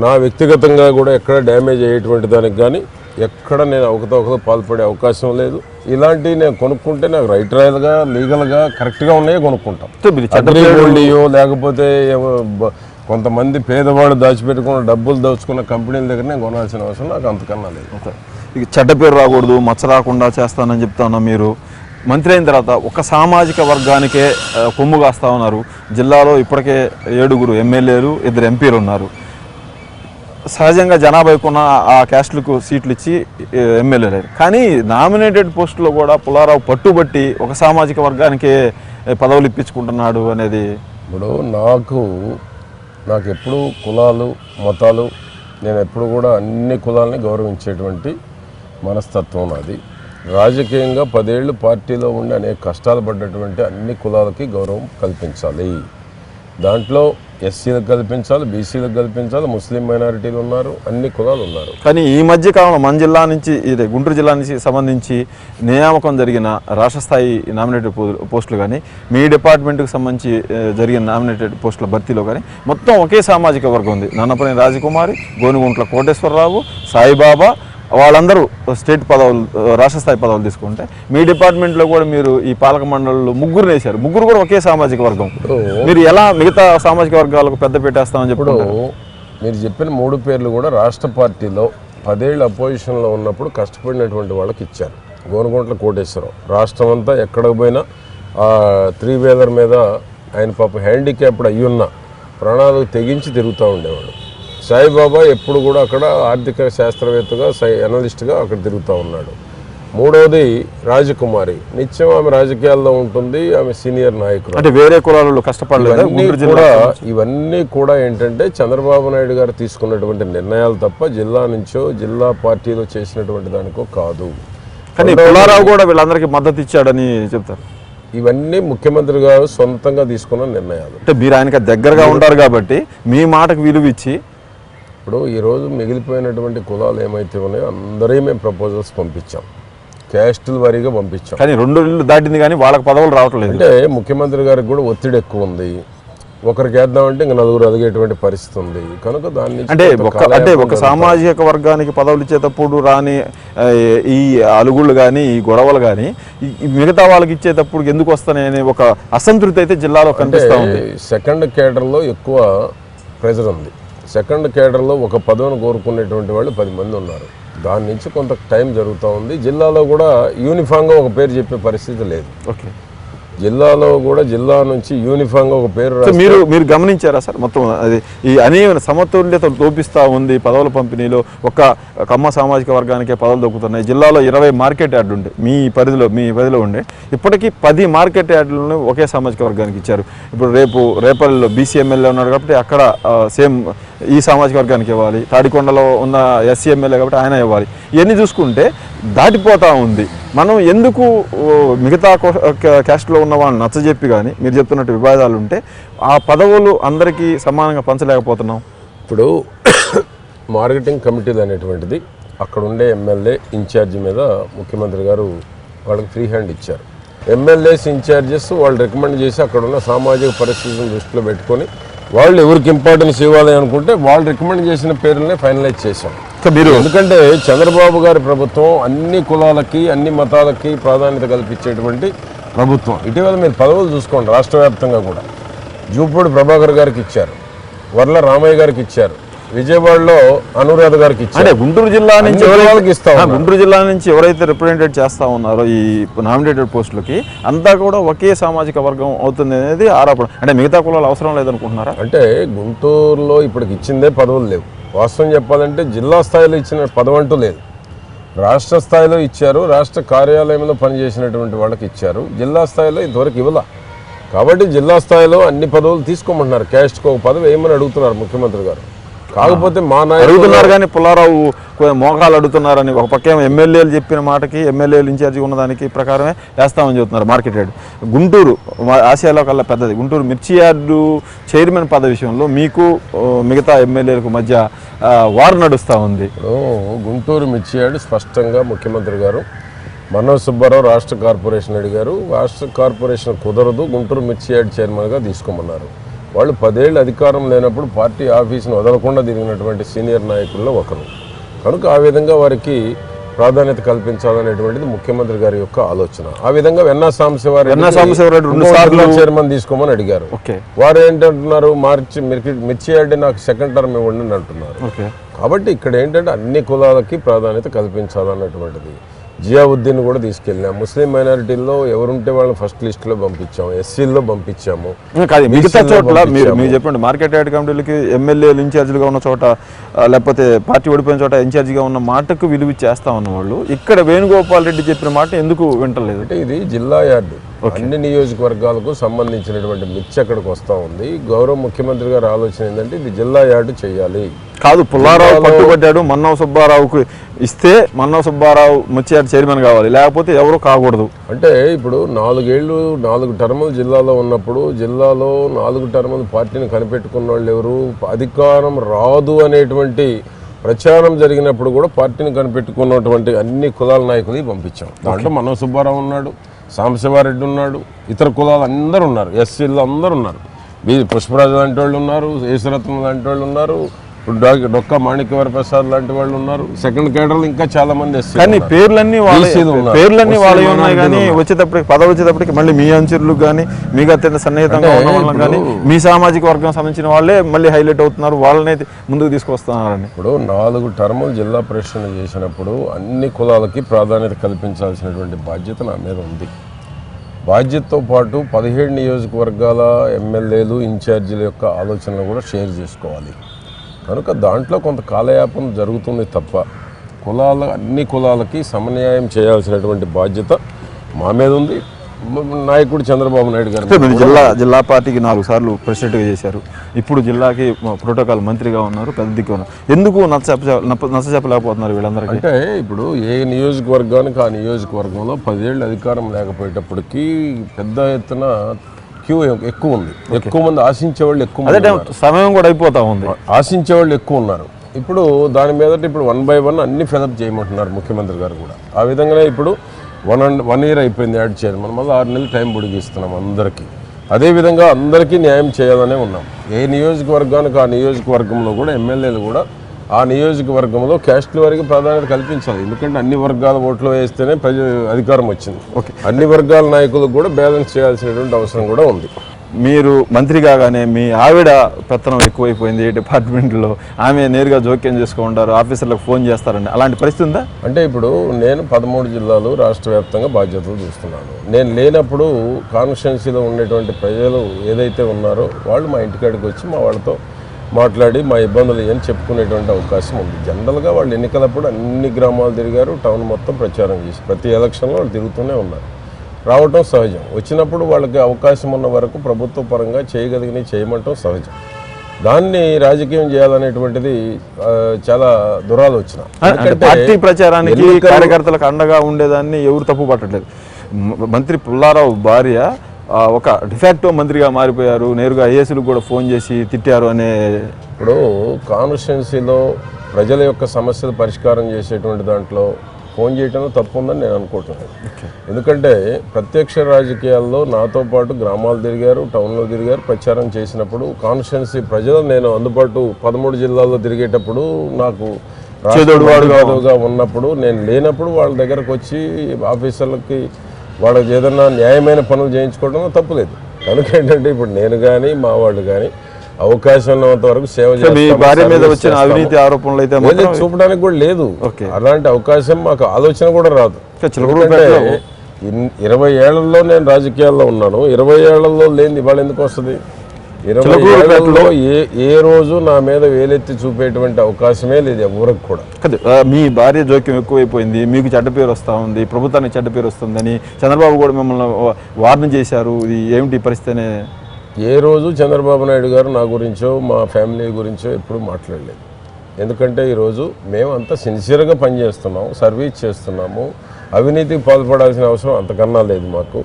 నా వ్యక్తిగతంగా కూడా ఎక్కడ డ్యామేజ్ అయ్యేటువంటి దానికి కానీ ఎక్కడ నేను అవకతవకలు పాల్పడే అవకాశం లేదు. ఇలాంటివి నేను కొనుక్కుంటే నాకు రైట్ రాయల్గా లీగల్గా కరెక్ట్గా ఉన్నాయో కొనుక్కుంటాం. అగ్రిగోల్డ్యో లేకపోతే కొంతమంది పేదవాడు దాచిపెట్టుకున్న డబ్బులు దోచుకున్న కంపెనీల దగ్గర నేను కొనాల్సిన అవసరం నాకు అంతకన్నా లేదు. ఇక చెడ్డ పేరు రాకూడదు, మచ్చ రాకుండా చేస్తానని చెప్తా ఉన్నా. మీరు మంత్రి అయిన తర్వాత ఒక సామాజిక వర్గానికే కొమ్ము కాస్తా ఉన్నారు. జిల్లాలో ఇప్పటికే 7 ఎమ్మెల్యేలు 2 ఎంపీలు ఉన్నారు. సహజంగా జనాభా ఎక్కువ ఆ క్యాస్టులకు సీట్లు ఇచ్చి ఎమ్మెల్యేలు. కానీ నామినేటెడ్ పోస్టులో కూడా పుల్లారావు పట్టుబట్టి ఒక సామాజిక వర్గానికే పదవులు ఇప్పించుకుంటున్నాడు అనేది. ఇప్పుడు నాకు ఎప్పుడు కులాలు మతాలు, నేను ఎప్పుడు కూడా అన్ని కులాలని గౌరవించేటువంటి మనస్తత్వం నాది. రాజకీయంగా 10 ఏళ్ళు పార్టీలో ఉండి అనేక కష్టాలు పడ్డటువంటి అన్ని కులాలకి గౌరవం కల్పించాలి. దాంట్లో ఎస్సీలకు కల్పించాలి, బీసీలకు కల్పించాలి, ముస్లిం మైనారిటీలు ఉన్నారు, అన్ని కులాలు ఉన్నారు. కానీ ఈ మధ్య కాలంలో మన జిల్లా నుంచి గుంటూరు జిల్లా నుంచి సంబంధించి నియామకం జరిగిన రాష్ట్ర స్థాయి నామినేటెడ్ పోస్టులు కానీ, మీ డిపార్ట్మెంట్కి సంబంధించి జరిగిన నామినేటెడ్ పోస్టుల భర్తీలో కానీ మొత్తం ఒకే సామాజిక వర్గం ఉంది. నన్నపనేని రాజకుమారి, గోనుగుంట్ల కోటేశ్వరరావు, సాయిబాబా, వాళ్ళందరూ స్టేట్ పదవులు, రాష్ట్ర స్థాయి పదవులు తీసుకుంటే మీ డిపార్ట్మెంట్లో కూడా మీరు ఈ పాలక మండలిలో 3 వేశారు. 3 కూడా ఒకే సామాజిక వర్గం. మీరు ఎలా మిగతా సామాజిక వర్గాలకు పెద్ద పెట్టేస్తామని చెప్పి మీరు చెప్పిన 3 పేర్లు కూడా రాష్ట్ర పార్టీలో 10 ఏళ్ళు అపోజిషన్లో ఉన్నప్పుడు కష్టపడినటువంటి వాళ్ళకి ఇచ్చారు. గోనుగుంట్ల కోటేశ్వరరావు రాష్ట్రం అంతా ఎక్కడికి పోయినా 3 వీలర్ మీద ఆయన పాప హ్యాండిక్యాప్డ్ అయ్యున్న ప్రాణాలు తెగించి తిరుగుతూ ఉండేవాడు. సాయిబాబా ఎప్పుడు కూడా అక్కడ ఆర్థిక శాస్త్రవేత్తగా అనలిస్ట్గా అక్కడ తిరుగుతూ ఉన్నాడు. 3వది రాజకుమారి, నిత్యం ఆమె రాజకీయాల్లో ఉంటుంది, ఆమె సీనియర్ నాయకులు. అంటే వేరే కులాలలో కష్టపడలేదు. ఇవన్నీ కూడా ఏంటంటే చంద్రబాబు నాయుడు గారు తీసుకున్నటువంటి నిర్ణయాలు తప్ప జిల్లా నుంచో జిల్లా పార్టీలో చేసినటువంటి దానికో కాదు. కానీ పుల్లారావు కూడా వీళ్ళందరికీ మద్దతు ఇచ్చాడని చెప్తారు. ఇవన్నీ ముఖ్యమంత్రి గారు సొంతంగా తీసుకున్న నిర్ణయాలు. అంటే మీరు ఆయనకి దగ్గరగా ఉంటారు కాబట్టి మీ మాటకు విలువ ఇచ్చి, ఇప్పుడు ఈరోజు మిగిలిపోయినటువంటి కులాలు ఏమైతే ఉన్నాయో అందరి మేము ప్రపోజల్స్ పంపించాం, క్యాస్టుల వారీగా పంపించాం. కానీ 2 ఏళ్ళు దాటింది కానీ వాళ్ళకి పదవులు రావట్లేదు. అంటే ముఖ్యమంత్రి గారికి కూడా ఒత్తిడి ఎక్కువ ఉంది. ఒకరికి వేద్దామంటే ఇంకా 4 అదిగేటువంటి పరిస్థితి ఉంది. కనుక దాన్ని అంటే ఒక సామాజిక వర్గానికి పదవులు ఇచ్చేటప్పుడు రాని ఈ అలుగుళ్ళు కానీ ఈ గొడవలు కానీ మిగతా వాళ్ళకి ఇచ్చేటప్పుడు ఎందుకు వస్తాయనే ఒక అసంతృప్తి అయితే జిల్లాలో కనిపిస్తూ ఉంది. సెకండ్ కేడర్లో ఎక్కువ ప్రెజర్ ఉంది. సెకండ్ కేడర్లో ఒక పదవిని కోరుకునేటువంటి వాళ్ళు 10 మంది ఉన్నారు. దాని నుంచి కొంత టైం జరుగుతూ ఉంది. జిల్లాలో కూడా యూనిఫామ్గా ఒక పేరు చెప్పే పరిస్థితి లేదు. ఓకే, జిల్లాలో కూడా జిల్లా నుంచి యూనిఫామ్గా ఒక పేరు మీరు గమనించారా సార్ మొత్తం అది ఈ అనేక సమతుల్యత లోపిస్తూ ఉంది పదవుల పంపిణీలో. ఒక కమ్మ సామాజిక వర్గానికే పదవులు దొక్కుతున్నాయి. జిల్లాలో 20 మార్కెట్ యార్డులు ఉండే మీ పరిధిలో ఉండే ఇప్పటికీ 10 మార్కెట్ యార్డులను ఒకే సామాజిక వర్గానికి ఇచ్చారు. ఇప్పుడు రేపల్లిలో బీసీ ఎమ్మెల్యే ఉన్నాడు కాబట్టి అక్కడ సేమ్ ఈ సామాజిక వర్గానికి ఇవ్వాలి. తాడికొండలో ఉన్న ఎస్సీ ఎమ్మెల్యే కాబట్టి ఆయన ఇవ్వాలి. ఇవన్నీ చూసుకుంటే దాటిపోతూ ఉంది. మనం ఎందుకు మిగతా క్యాస్ట్లో ఉన్న వాళ్ళని నచ్చజెప్పి కానీ మీరు చెప్తున్నట్టు వివాదాలు ఉంటే ఆ పదవులు అందరికీ సమానంగా పంచలేకపోతున్నాం? ఇప్పుడు మార్కెటింగ్ కమిటీలు అనేటువంటిది అక్కడ ఉండే ఎమ్మెల్యే ఇన్ఛార్జి మీద ముఖ్యమంత్రి గారు వాళ్ళకి ఫ్రీ హ్యాండ్ ఇచ్చారు. ఎమ్మెల్యేస్ ఇన్ఛార్జెస్ వాళ్ళు రికమెండ్ చేసి అక్కడ ఉన్న సామాజిక పరిస్థితులను దృష్టిలో పెట్టుకొని వాళ్ళు ఎవరికి ఇంపార్టెన్స్ ఇవ్వాలి అనుకుంటే వాళ్ళు రికమెండ్ చేసిన పేర్లనే ఫైనలైజ్ చేశాం. ఎందుకంటే చంద్రబాబు గారి ప్రభుత్వం అన్ని కులాలకి అన్ని మతాలకి ప్రాధాన్యత కల్పించేటువంటి ప్రభుత్వం. ఇటీవల మీరు పదవులు చూసుకోండి, రాష్ట్ర వ్యాప్తంగా కూడా జూపూడి ప్రభాకర్ గారికి ఇచ్చారు, వర్ల రామయ్య గారికి ఇచ్చారు, విజయవాడలో అనురాధ గారికి ఇచ్చారు. అంటే గుంటూరు జిల్లా నుంచి ఎవరైతే రిప్రజెంటేట్ చేస్తా ఉన్నారో ఈ నామినేటెడ్ పోస్టులకి అంతా కూడా ఒకే సామాజిక వర్గం అవుతుంది అనేది ఆరోపణ. అంటే మిగతా కులాలు అవసరం లేదనుకుంటున్నారా? అంటే గుంటూరులో ఇప్పటికి ఇచ్చిందే పదవులు లేవు. వాస్తవం చెప్పాలంటే జిల్లా స్థాయిలో ఇచ్చిన పదవి అంటూ లేదు. రాష్ట్ర స్థాయిలో ఇచ్చారు, రాష్ట్ర కార్యాలయంలో పనిచేసినటువంటి వాళ్ళకి ఇచ్చారు. జిల్లా స్థాయిలో ఇంతవరకు ఇవ్వాల. కాబట్టి జిల్లా స్థాయిలో అన్ని పదవులు తీసుకోమంటున్నారు. క్యాస్ట్కి ఒక పదవి వేయమని అడుగుతున్నారు ముఖ్యమంత్రి గారు. కాకపోతే మా నాయకులు అడుగుతున్నారు కానీ పుల్లారావు మోకాలు అడుగుతున్నారని ఒక పక్కేమో ఎమ్మెల్యేలు చెప్పిన మాటకి ఎమ్మెల్యేలు ఇన్ఛార్జి ఉన్నదానికి ప్రకారమే వేస్తామని చెబుతున్నారు. మార్కెట్ యార్డ్ గుంటూరు ఆసియాలో కల్లా పెద్దది. గుంటూరు మిర్చి యార్డు చైర్మన్ పదవి విషయంలో మీకు మిగతా ఎమ్మెల్యేలకు మధ్య వారు నడుస్తూ ఉంది. గుంటూరు మిర్చి యార్డు స్పష్టంగా ముఖ్యమంత్రి గారు మనోజ్ సుబ్బారావు రాష్ట్ర కార్పొరేషన్ అడిగారు. రాష్ట్ర కార్పొరేషన్ కుదరదు, గుంటూరు మిర్చి యార్డ్ చైర్మన్గా తీసుకోమన్నారు. వాళ్ళు 10 ఏళ్ళు అధికారం లేనప్పుడు పార్టీ ఆఫీసును వదలకుండా తిరిగినటువంటి సీనియర్ నాయకుల్లో ఒకరు. కనుక ఆ విధంగా వారికి ప్రాధాన్యత కల్పించాలనేటువంటిది ముఖ్యమంత్రి గారి యొక్క ఆలోచన. ఆ విధంగా వెన్నా సాంబశివరెడ్డి చైర్మన్ తీసుకోమని అడిగారు. వారు ఏంటంటున్నారు, మిర్చి యార్డ్ నాకు సెకండ్ టర్మ్ ఇవ్వండి అని అంటున్నారు. కాబట్టి ఇక్కడ ఏంటంటే అన్ని కులాలకి ప్రాధాన్యత కల్పించాలన్నటువంటిది. జియావుద్దీన్ కూడా తీసుకెళ్ళాము. ముస్లిం మైనారిటీల్లో ఎవరుంటే వాళ్ళని ఫస్ట్ లిస్టులో పంపించాము, ఎస్సీల్లో పంపించాము. మిగతా చోట్ల మీరు చెప్పండి, మార్కెట్ యార్డ్ కమిటీలకి ఎమ్మెల్యేలు ఇన్ఛార్జీలుగా ఉన్న చోట లేకపోతే పార్టీ ఓడిపోయిన చోట ఇన్ఛార్జిగా ఉన్న మాటకు విలువ చేస్తా ఉన్నవాళ్ళు ఇక్కడ వేణుగోపాల్ రెడ్డి చెప్పిన మాట ఎందుకు వింటలేదు? అంటే ఇది జిల్లా యార్డు, అన్ని నియోజకవర్గాలకు సంబంధించినటువంటి మిర్చి అక్కడికి వస్తూ ఉంది. గౌరవ ముఖ్యమంత్రి గారి ఆలోచన ఏంటంటే ఇది జిల్లా యార్డు చేయాలి. కాదు, పుల్లారావు పట్టుబట్టాడు, మన్నవ సుబ్బారావుకు ఇస్తే మన్నవ సుబ్బారావు మిర్చి యార్డ్ చైర్మన్ కావాలి, లేకపోతే ఎవరు కాకూడదు. అంటే ఇప్పుడు 4 టర్ములు జిల్లాలో ఉన్నప్పుడు జిల్లాలో 4 టర్ములు పార్టీని కనిపెట్టుకున్న వాళ్ళు ఎవరు? అధికారం రాదు అనేటువంటి ప్రచారం జరిగినప్పుడు కూడా పార్టీని కనిపెట్టుకున్నటువంటి అన్ని కులాల నాయకులు పంపించాం. దాంట్లో మనోజ్ సుబ్బారావు ఉన్నాడు, సాంబశివారెడ్డి ఉన్నాడు, ఇతర కులాలు అందరూ ఉన్నారు, ఎస్సీలు అందరూ ఉన్నారు, పుష్పరాజు లాంటి వాళ్ళు ఉన్నారు, యేసరత్నం లాంటి వాళ్ళు ఉన్నారు, ఇప్పుడు డొక్కా మాణిక్యవర ప్రసాద్ లాంటి వాళ్ళు ఉన్నారు. సెకండ్ కేడర్లు ఇంకా చాలా మంది ఎస్సీ. కానీ పేర్లన్నీ వాళ్ళే ఉన్నాయి. కానీ పదవి వచ్చేటప్పటికి మళ్ళీ మీ అంచులు కానీ మీకు అత్యంత సన్నిహితంగా ఉన్న వాళ్ళని కానీ మీ సామాజిక వర్గం సంబంధించిన వాళ్ళే మళ్ళీ హైలైట్ అవుతున్నారు, వాళ్ళనే ముందుకు తీసుకొస్తున్నారని. ఇప్పుడు 4 టర్ములు జిల్లా పరిశ్రమ చేసినప్పుడు అన్ని కులాలకి ప్రాధాన్యత కల్పించాల్సినటువంటి బాధ్యత నా మీద ఉంది. బాధ్యతతో పాటు 17 నియోజకవర్గాల ఎమ్మెల్యేలు ఇన్ఛార్జీల యొక్క ఆలోచనలు కూడా షేర్ చేసుకోవాలి. కనుక దాంట్లో కొంత కాలయాపన జరుగుతుంది తప్ప అన్ని కులాలకి సమన్యాయం చేయాల్సినటువంటి బాధ్యత మా మీద ఉంది. నాయకుడు చంద్రబాబు నాయుడు గారు జిల్లా పార్టీకి 4 సార్లు ప్రెసిడెంట్గా చేశారు. ఇప్పుడు జిల్లాకి ప్రోటోకాల్ మంత్రిగా ఉన్నారు, పెద్ద దిక్కు ఉన్నారు. ఎందుకు నచ్చ చెప్పలేకపోతున్నారు వీళ్ళందరికీ? అంటే ఇప్పుడు ఏ నియోజకవర్గానికి ఆ నియోజకవర్గంలో 10 ఏళ్ళు అధికారం లేకపోయేటప్పటికీ పెద్ద ఎత్తున క్యూ ఎక్కువ ఉంది. ఎక్కువ మంది ఆశించే వాళ్ళు సమయం కూడా అయిపోతా ఉంది. ఆశించే వాళ్ళు ఎక్కువ ఉన్నారు. ఇప్పుడు దాని మీద ఇప్పుడు 1 by 1 అన్ని ఫిలప్ చేయమంటున్నారు ముఖ్యమంత్రి గారు కూడా. ఆ విధంగానే ఇప్పుడు 1 year అయిపోయింది యాడ్ చైర్మన్, మళ్ళీ 6 నెలలు టైం పొడిగిస్తున్నాం అందరికీ. అదేవిధంగా అందరికీ న్యాయం చేయాలనే ఉన్నాం. ఏ నియోజకవర్గానికి ఆ నియోజకవర్గంలో కూడా ఎమ్మెల్యేలు కూడా ఆ నియోజకవర్గంలో క్యాస్ట్ల వారికి ప్రాధాన్యత కల్పించాలి. ఎందుకంటే అన్ని వర్గాల ఓట్లు వేస్తేనే అధికారం వచ్చింది. అన్ని వర్గాల నాయకులకు కూడా బ్యాలెన్స్ చేయాల్సినటువంటి అవసరం కూడా ఉంది. మీరు మంత్రి కాగానే మీ ఆవిడ పెత్తనం ఎక్కువైపోయింది డిపార్ట్మెంట్లో, ఆమె నేరుగా జోక్యం చేసుకుంటారు, ఆఫీసర్లకు ఫోన్ చేస్తారండి, అలాంటి పరిస్థితి ఉందా? అంటే ఇప్పుడు నేను 13 జిల్లాలు రాష్ట్ర వ్యాప్తంగా బాధ్యతలు చూస్తున్నాను. నేను లేనప్పుడు కాన్స్టిట్యున్సీలో ఉండేటువంటి ప్రజలు ఏదైతే ఉన్నారో వాళ్ళు మా ఇంటికాడికి వచ్చి మా వాళ్ళతో మాట్లాడి మా ఇబ్బందులు ఏమని చెప్పుకునేటువంటి అవకాశం ఉంది. జనరల్గా వాళ్ళు ఎన్నికలప్పుడు అన్ని గ్రామాలు తిరిగారు, టౌన్ మొత్తం ప్రచారం చేసి ప్రతి ఎలక్షన్లో వాళ్ళు తిరుగుతూనే ఉన్నారు. రావటం సహజం. వచ్చినప్పుడు వాళ్ళకి అవకాశం ఉన్న వరకు ప్రభుత్వ పరంగా చేయగలిగినవి చేయమంటాం సహజం. దాన్ని రాజకీయం చేయాలనేటువంటిది చాలా దురాలోచన. పార్టీ ప్రచారానికి కార్యకర్తలకు అండగా ఉండేదాన్ని ఎవరు తప్పు పట్టట్లేదు. మంత్రి పుల్లారావు భార్య ఒక డిఫాక్టో మంత్రిగా మారిపోయారు, నేరుగా ఐఏఎస్లకు కూడా ఫోన్ చేసి తిట్టారు అనే. ఇప్పుడు కాన్స్టిట్యున్సీలో ప్రజల యొక్క సమస్యలు పరిష్కారం చేసేటువంటి దాంట్లో ఫోన్ చేయడంలో తప్పు ఉందని నేను అనుకుంటున్నాను. ఎందుకంటే ప్రత్యక్ష రాజకీయాల్లో నాతో పాటు గ్రామాలు తిరిగారు, టౌన్లో తిరిగారు, ప్రచారం చేసినప్పుడు కాన్స్టిట్యున్సీ ప్రజలు నేను అందుబాటు 13 జిల్లాల్లో తిరిగేటప్పుడు నాకు రాజుగా ఉన్నప్పుడు నేను లేనప్పుడు వాళ్ళ దగ్గరకు వచ్చి ఆఫీసర్లకి వాళ్ళకి ఏదన్నా న్యాయమైన పనులు చేయించుకోవడం తప్పులేదు. కనుక ఏంటంటే ఇప్పుడు నేను కానీ మా వాళ్ళు కానీ అవకాశం ఉన్నంత వరకు సేవ చేస్తాం. అవినీతి ఆరోపణలు అయితే చూపడానికి కూడా లేదు. అలాంటి అవకాశం మాకు ఆలోచన కూడా రాదు. 20 ఏళ్లలో నేను రాజకీయాల్లో ఉన్నాను. 20 ఏళ్లలో లేని ఇవాళ ఎందుకు వస్తుంది? 20 ఏళ్లలో ఏ రోజు నా మీద వేలెత్తి చూపేటువంటి అవకాశమే లేదు ఎవరికి కూడా. మీ భార్య జోక్యం ఎక్కువైపోయింది, మీకు చెడ్డ పేరు వస్తూ ఉంది, ప్రభుత్వానికి చెడ్డ పేరు వస్తుందని చంద్రబాబు కూడా మిమ్మల్ని వార్న్ చేశారు. ఇది ఏమిటి పరిస్థితి? ఏ రోజు చంద్రబాబు నాయుడు గారు నా గురించో మా ఫ్యామిలీ గురించో ఎప్పుడు మాట్లాడలేదు. ఎందుకంటే ఈరోజు మేము అంతా సిన్సియర్గా పనిచేస్తున్నాము, సర్వీస్ చేస్తున్నాము. అవినీతికి పాల్పడాల్సిన అవసరం అంతకన్నా లేదు మాకు.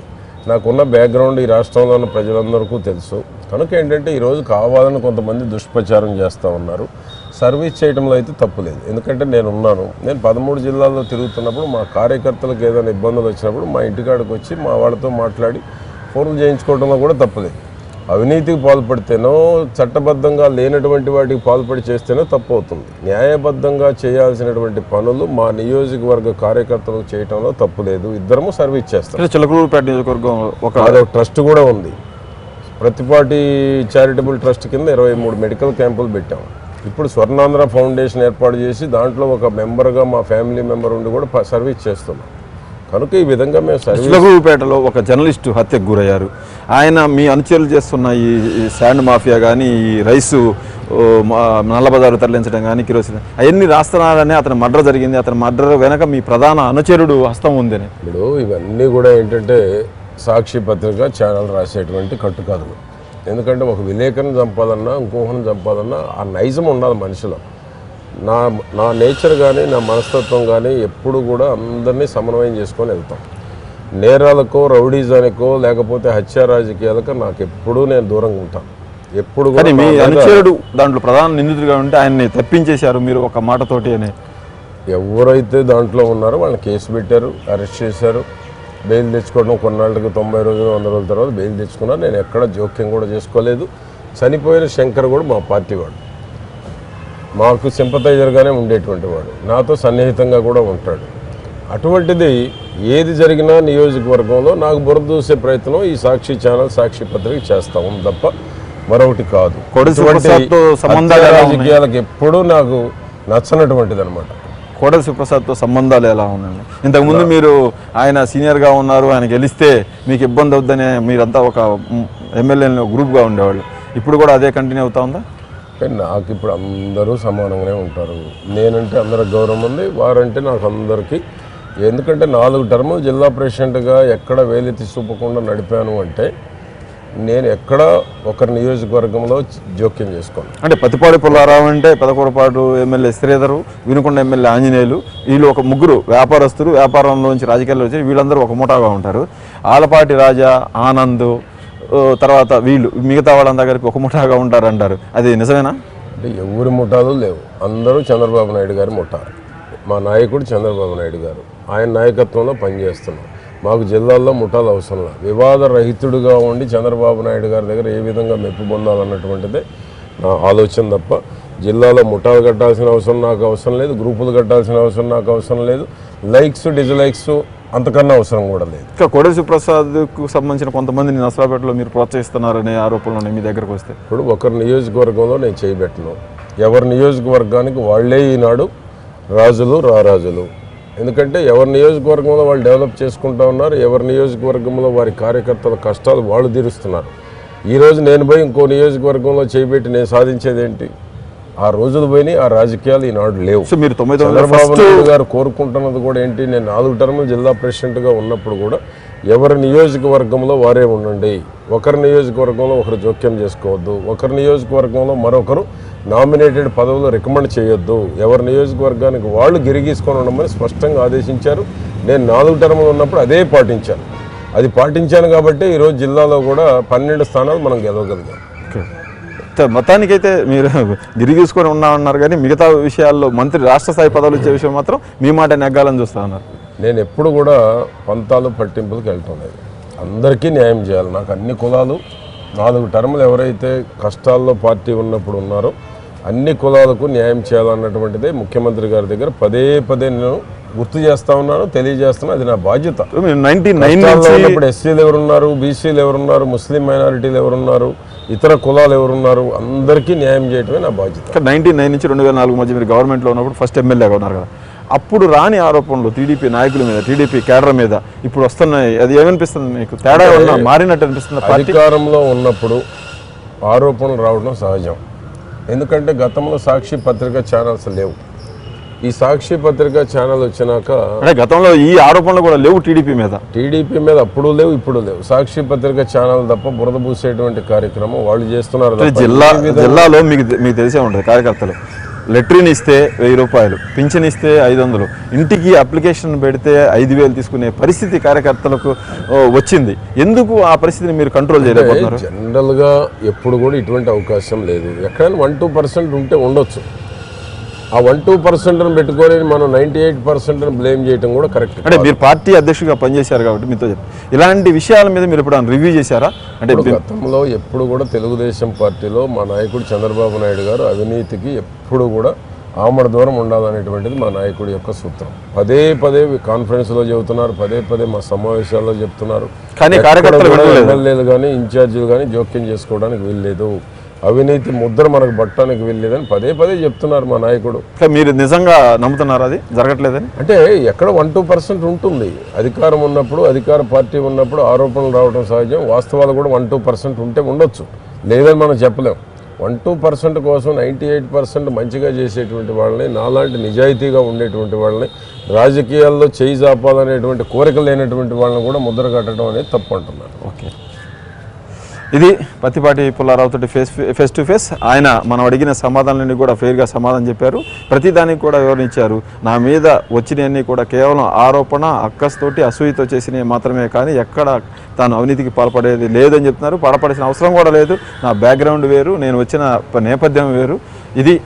నాకున్న బ్యాక్గ్రౌండ్ ఈ రాష్ట్రంలో ఉన్న ప్రజలందరికీ తెలుసు. కనుక ఏంటంటే ఈరోజు కావాలని కొంతమంది దుష్ప్రచారం చేస్తూ ఉన్నారు. సర్వీస్ చేయడంలో అయితే తప్పు లేదు. ఎందుకంటే నేను 13 జిల్లాల్లో తిరుగుతున్నప్పుడు మా కార్యకర్తలకు ఏదైనా ఇబ్బందులు వచ్చినప్పుడు మా ఇంటికాడికి వచ్చి మా వాళ్ళతో మాట్లాడి ఫోన్లు చేయించుకోవడంలో కూడా తప్పులేదు. అవినీతికి పాల్పడితేనో చట్టబద్ధంగా లేనటువంటి వాటికి పాల్పడి చేస్తేనో తప్పు అవుతుంది. న్యాయబద్ధంగా చేయాల్సినటువంటి పనులు మా నియోజకవర్గ కార్యకర్తలు చేయటంలో తప్పు లేదు. ఇద్దరము సర్వీస్ చేస్తాం. చిలకలూరుపేట నియోజకవర్గం ఒక ట్రస్ట్ కూడా ఉంది. ప్రతిపాటి చారిటబుల్ ట్రస్ట్ కింద 23 మెడికల్ క్యాంపులు పెట్టాం. ఇప్పుడు స్వర్ణాంధ్ర ఫౌండేషన్ ఏర్పాటు చేసి దాంట్లో ఒక మెంబర్గా మా ఫ్యామిలీ మెంబర్ ఉండి కూడా సర్వీస్ చేస్తున్నాం. కనుక ఈ విధంగా మేము చిలకలూరుపేటలో ఒక జర్నలిస్టు హత్యకు గురయ్యారు. ఆయన మీ అనుచరులు చేస్తున్న ఈ శాండ్ మాఫియా కానీ, ఈ రైసు నల్లబజారు తరలించడం కానీ, కిరోసిన్ అవన్నీ రాస్తున్నారని అతని మర్డర్ జరిగింది. అతని మర్డర్ వెనక మీ ప్రధాన అనుచరుడు హస్తం ఉందని. ఇప్పుడు ఇవన్నీ కూడా ఏంటంటే సాక్షి పత్రిక ఛానల్ రాసేటువంటి కట్టుకథలు. ఎందుకంటే ఒక విలేకరిని చంపాలన్నా ఇంకొకరిని చంపాలన్నా ఆ నైజం ఉండాలి మనిషిలో. నా నేచర్ కానీ నా మనస్తత్వం కానీ ఎప్పుడు కూడా అందరినీ సమన్వయం చేసుకొని వెళ్తాం. నేరాలకో రౌడీజానికో లేకపోతే హత్యా రాజకీయాలకో నాకు ఎప్పుడూ నేను దూరంగా ఉంటాను. ఎప్పుడు కూడా మీ అనుచరుడు దాంట్లో ప్రధాన నిందితుడిగా ఉంటే ఆయన్ని తప్పించేశారు మీరు ఒక మాటతోటి అని. ఎవరైతే దాంట్లో ఉన్నారో వాళ్ళని కేసు పెట్టారు, అరెస్ట్ చేశారు, బెయిల్ తెచ్చుకోవడం కొన్నాళ్ళకి 90 రోజులు 100 రోజుల తర్వాత బెయిల్ తెచ్చుకున్నారు. నేను ఎక్కడ జోక్యం కూడా చేసుకోలేదు. చనిపోయిన శంకర్ కూడా మా పార్టీ వాడు, మాకు సింపతైజర్గానే ఉండేటువంటి వాడు, నాతో సన్నిహితంగా కూడా ఉంటాడు. అటువంటిది ఏది జరిగినా నియోజకవర్గంలో నాకు బురద దూసే ప్రయత్నం ఈ సాక్షి ఛానల్ సాక్షి పత్రిక చేస్తాము తప్ప మరొకటి కాదు. రాజకీయాలకు ఎప్పుడూ నాకు నచ్చనటువంటిది అనమాట. కోడెల శివప్రసాద్తో సంబంధాలు ఎలా ఉన్నాయండి? ఇంతకుముందు మీరు ఆయన సీనియర్గా ఉన్నారు, ఆయన గెలిస్తే మీకు ఇబ్బంది అవుద్దనే మీరంతా ఒక ఎమ్మెల్యేలు గ్రూప్గా ఉండేవాళ్ళు. ఇప్పుడు కూడా అదే కంటిన్యూ అవుతా ఉందా? నాకు ఇప్పుడు అందరూ సమానంగానే ఉంటారు. నేనంటే అందరికి గౌరవం ఉంది, వారంటే నాకు అందరికీ. ఎందుకంటే 4 టర్ములు జిల్లా ప్రెసిడెంట్గా ఎక్కడ వేలెత్తి చూపకుండా నడిపాను అంటే నేను ఎక్కడ ఒకరి నియోజకవర్గంలో జోక్యం చేసుకోను. అంటే పత్తిపాటి పుల్లారావు అంటే పెదకూరపాటు ఎమ్మెల్యే శ్రీధరు, వినుకొండ ఎమ్మెల్యే ఆంజనేయులు, వీళ్ళు ఒక ముగ్గురు వ్యాపారస్తులు, వ్యాపారంలోంచి రాజకీయాల్లో వచ్చి వీళ్ళందరూ ఒక ముఠాగా ఉంటారు. ఆలపాటి రాజా, ఆనంద్, తర్వాత వీళ్ళు మిగతా వాళ్ళందరి దగ్గరికి ఒక ముఠాగా ఉంటారంటారు. అది నిజమేనా? అంటే ఎవరి ముఠాలు లేవు, అందరూ చంద్రబాబు నాయుడు గారి ముఠా. మా నాయకుడు చంద్రబాబు నాయుడు గారు, ఆయన నాయకత్వంలో పనిచేస్తున్నాం. మాకు జిల్లాల్లో ముఠాలు అవసరం లేదు. వివాద రహితుడుగా ఉండి చంద్రబాబు నాయుడు గారి దగ్గర ఏ విధంగా మెప్పు పొందాలన్నటువంటిదే నా ఆలోచన తప్ప జిల్లాలో ముఠాలు కట్టాల్సిన అవసరం నాకు అవసరం లేదు, గ్రూపులు కట్టాల్సిన అవసరం నాకు అవసరం లేదు. లైక్స్ డిజ్లైక్స్ అంతకన్నా అవసరం కూడా లేదు. ఇంకా కోడెల శివప్రసాద్కు సంబంధించిన కొంతమందిని నసరాపేటలో మీరు ప్రోత్సహిస్తున్నారనే ఆరోపణలు ఉన్నాయి మీ దగ్గరకు వస్తే. ఇప్పుడు ఒకరి నియోజకవర్గంలో నేను చేయబెట్టను, ఎవరి నియోజకవర్గానికి వాళ్ళే ఈనాడు రాజులు రారాజులు. ఎందుకంటే ఎవరి నియోజకవర్గంలో వాళ్ళు డెవలప్ చేసుకుంటూ ఉన్నారు, ఎవరి నియోజకవర్గంలో వారి కార్యకర్తల కష్టాలు వాళ్ళు తీరుస్తున్నారు. ఈరోజు నేను పోయి ఇంకో నియోజకవర్గంలో చేయబెట్టి నేను సాధించేది ఏంటి? ఆ రోజులు పోయి ఆ రాజకీయాలు ఈనాడు లేవు. మీరు చంద్రబాబు నాయుడు గారు కోరుకుంటున్నది కూడా ఏంటి? నేను 4 టర్ములు జిల్లా ప్రెసిడెంట్గా ఉన్నప్పుడు కూడా ఎవరి నియోజకవర్గంలో వారే ఉండండి, ఒకరి నియోజకవర్గంలో ఒకరు జోక్యం చేసుకోవద్దు, ఒకరి నియోజకవర్గంలో మరొకరు నామినేటెడ్ పదవులు రికమెండ్ చేయొద్దు, ఎవరి నియోజకవర్గానికి వాళ్ళు గిరిగీసుకొని ఉండమని స్పష్టంగా ఆదేశించారు. నేను 4 టర్ములు ఉన్నప్పుడు అదే పాటించాను. అది పాటించాను కాబట్టి ఈరోజు జిల్లాలో కూడా 12 స్థానాలు మనం గెలవగలిగాం. మొత్తానికైతే మీరు గిరిగీసుకొని ఉన్నామన్నారు, కానీ మిగతా విషయాల్లో మంత్రి రాష్ట్ర స్థాయి పదవులు ఇచ్చే విషయం మాత్రం మీ మాట నెగ్గాలని చూస్తా ఉన్నారు. నేను ఎప్పుడు కూడా పంతాలు పట్టింపులకు వెళ్ళటం లేదు. అందరికీ న్యాయం చేయాలి. నాకు అన్ని కులాలు 4 టర్ములు ఎవరైతే కష్టాల్లో పార్టీ ఉన్నప్పుడు ఉన్నారో అన్ని కులాలకు న్యాయం చేయాలన్నటువంటిదే ముఖ్యమంత్రి గారి దగ్గర పదే నేను గుర్తు చేస్తా ఉన్నాను, తెలియజేస్తున్నాను. అది నా బాధ్యత. 99 ఇప్పుడు ఎస్సీలు ఎవరున్నారు, బీసీలు ఎవరున్నారు, ముస్లిం మైనారిటీలు ఎవరున్నారు, ఇతర కులాలు ఎవరున్నారు, అందరికీ న్యాయం చేయటమే నా బాధ్యత. 1999 నుంచి 2004 మధ్య మీరు గవర్నమెంట్లో ఉన్నప్పుడు ఫస్ట్ ఎమ్మెల్యేగా ఉన్నారు కదా, అప్పుడు రాని ఆరోపణలు టీడీపీ నాయకుల మీద, టీడీపీ కేడర్ మీద ఇప్పుడు వస్తున్నాయి. అది ఏమనిపిస్తుంది మీకు? తేడా మారినట్టు అనిపిస్తుంది? అధికారంలో ఉన్నప్పుడు ఆరోపణలు రావడం సహజం. ఎందుకంటే గతంలో సాక్షి పత్రిక ఛానల్స్ లేవు. ఈ సాక్షి పత్రిక ఛానల్ వచ్చినాక అంటే గతంలో ఈ ఆరోపణలు కూడా లేవు టీడీపీ మీద అప్పుడు లేవు, ఇప్పుడు లేవు. సాక్షి పత్రిక ఛానల్ తప్ప బురద పూసేటువంటి కార్యక్రమం వాళ్ళు చేస్తున్నారు. జిల్లాలో మీకు తెలిసే ఉంటుంది, కార్యకర్తలు లెట్రిన్ ఇస్తే 1000 రూపాయలు, పింఛన్ ఇస్తే 500, ఇంటికి అప్లికేషన్ పెడితే 5000 తీసుకునే పరిస్థితి కార్యకర్తలకు వచ్చింది. ఎందుకు ఆ పరిస్థితిని మీరు కంట్రోల్ చేయలేకపోతున్నారు? జనరల్గా ఎప్పుడు కూడా ఇటువంటి అవకాశం లేదు. ఎక్కడైనా 1-2% ఉంటే ఉండొచ్చు. ఆ 1-2% పెట్టుకొని మనం 98% బ్లేమ్ చేయడం కూడా కరెక్ట్. అంటే మీరు పార్టీ అధ్యక్షుడిగా పనిచేశారు కాబట్టి మీతో ఇలాంటి విషయాల మీద మీరు ఇప్పుడు రివ్యూ చేశారా? అంటే గతంలో ఎప్పుడు కూడా తెలుగుదేశం పార్టీలో మా నాయకుడు చంద్రబాబు నాయుడు గారు అవినీతికి ఎప్పుడు కూడా ఆమడ దూరం ఉండాలనేటువంటిది మా నాయకుడి యొక్క సూత్రం. పదే కాన్ఫరెన్స్లో చెబుతున్నారు, పదే మా సమావేశాల్లో చెప్తున్నారు. కానీ కార్యకర్తలు ఎమ్మెల్యేలు కానీ ఇన్ఛార్జీలు కానీ జోక్యం చేసుకోవడానికి వీల్లేదు, అవినీతి ముద్ర మనకు పట్టడానికి వెళ్ళలేదని పదే చెప్తున్నారు మా నాయకుడు. మీరు నిజంగా నమ్ముతున్నారు అది జరగట్లేదని? అంటే ఎక్కడ 1-2% ఉంటుంది. అధికారం ఉన్నప్పుడు, అధికార పార్టీ ఉన్నప్పుడు ఆరోపణలు రావడం సహజం. వాస్తవాలు కూడా 1-2% ఉంటే ఉండొచ్చు, లేదని మనం చెప్పలేం. 1-2% కోసం 98% మంచిగా చేసేటువంటి వాళ్ళని, నాలాంటి నిజాయితీగా ఉండేటువంటి వాళ్ళని, రాజకీయాల్లో చేయి జాపాలనేటువంటి కోరిక లేనటువంటి వాళ్ళని కూడా ముద్ర కట్టడం అనేది తప్పు అంటున్నాను. ఓకే, ఇది పత్తిపాటి పుల్లారావు తోటి ఫేస్ టు ఫేస్. ఆయన మనం అడిగిన సమాధానాలన్నీ కూడా ఫెయిర్గా సమాధానం చెప్పారు, ప్రతిదానికి కూడా వివరించారు. నా మీద వచ్చినవన్నీ కూడా కేవలం ఆరోపణ, అక్కస్తోటి అసూయతో చేసినవి మాత్రమే, కానీ ఎక్కడ తాను అవినీతికి పాల్పడేది లేదని చెప్తున్నారు. పడపడాల్సిన అవసరం కూడా లేదు. నా బ్యాక్గ్రౌండ్ వేరు, నేను వచ్చిన నేపథ్యం వేరు. ఇది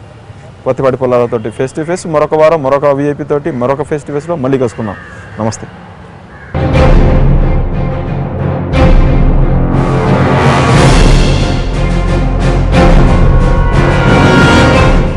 పత్తిపాటి పుల్లారావు తోటి ఫేస్ టు ఫేస్. మరొక వారం మరొక వీఐపీ తోటి మరొక ఫేస్ టు ఫేస్లో మళ్ళీ కలుసుకుందాం. నమస్తే.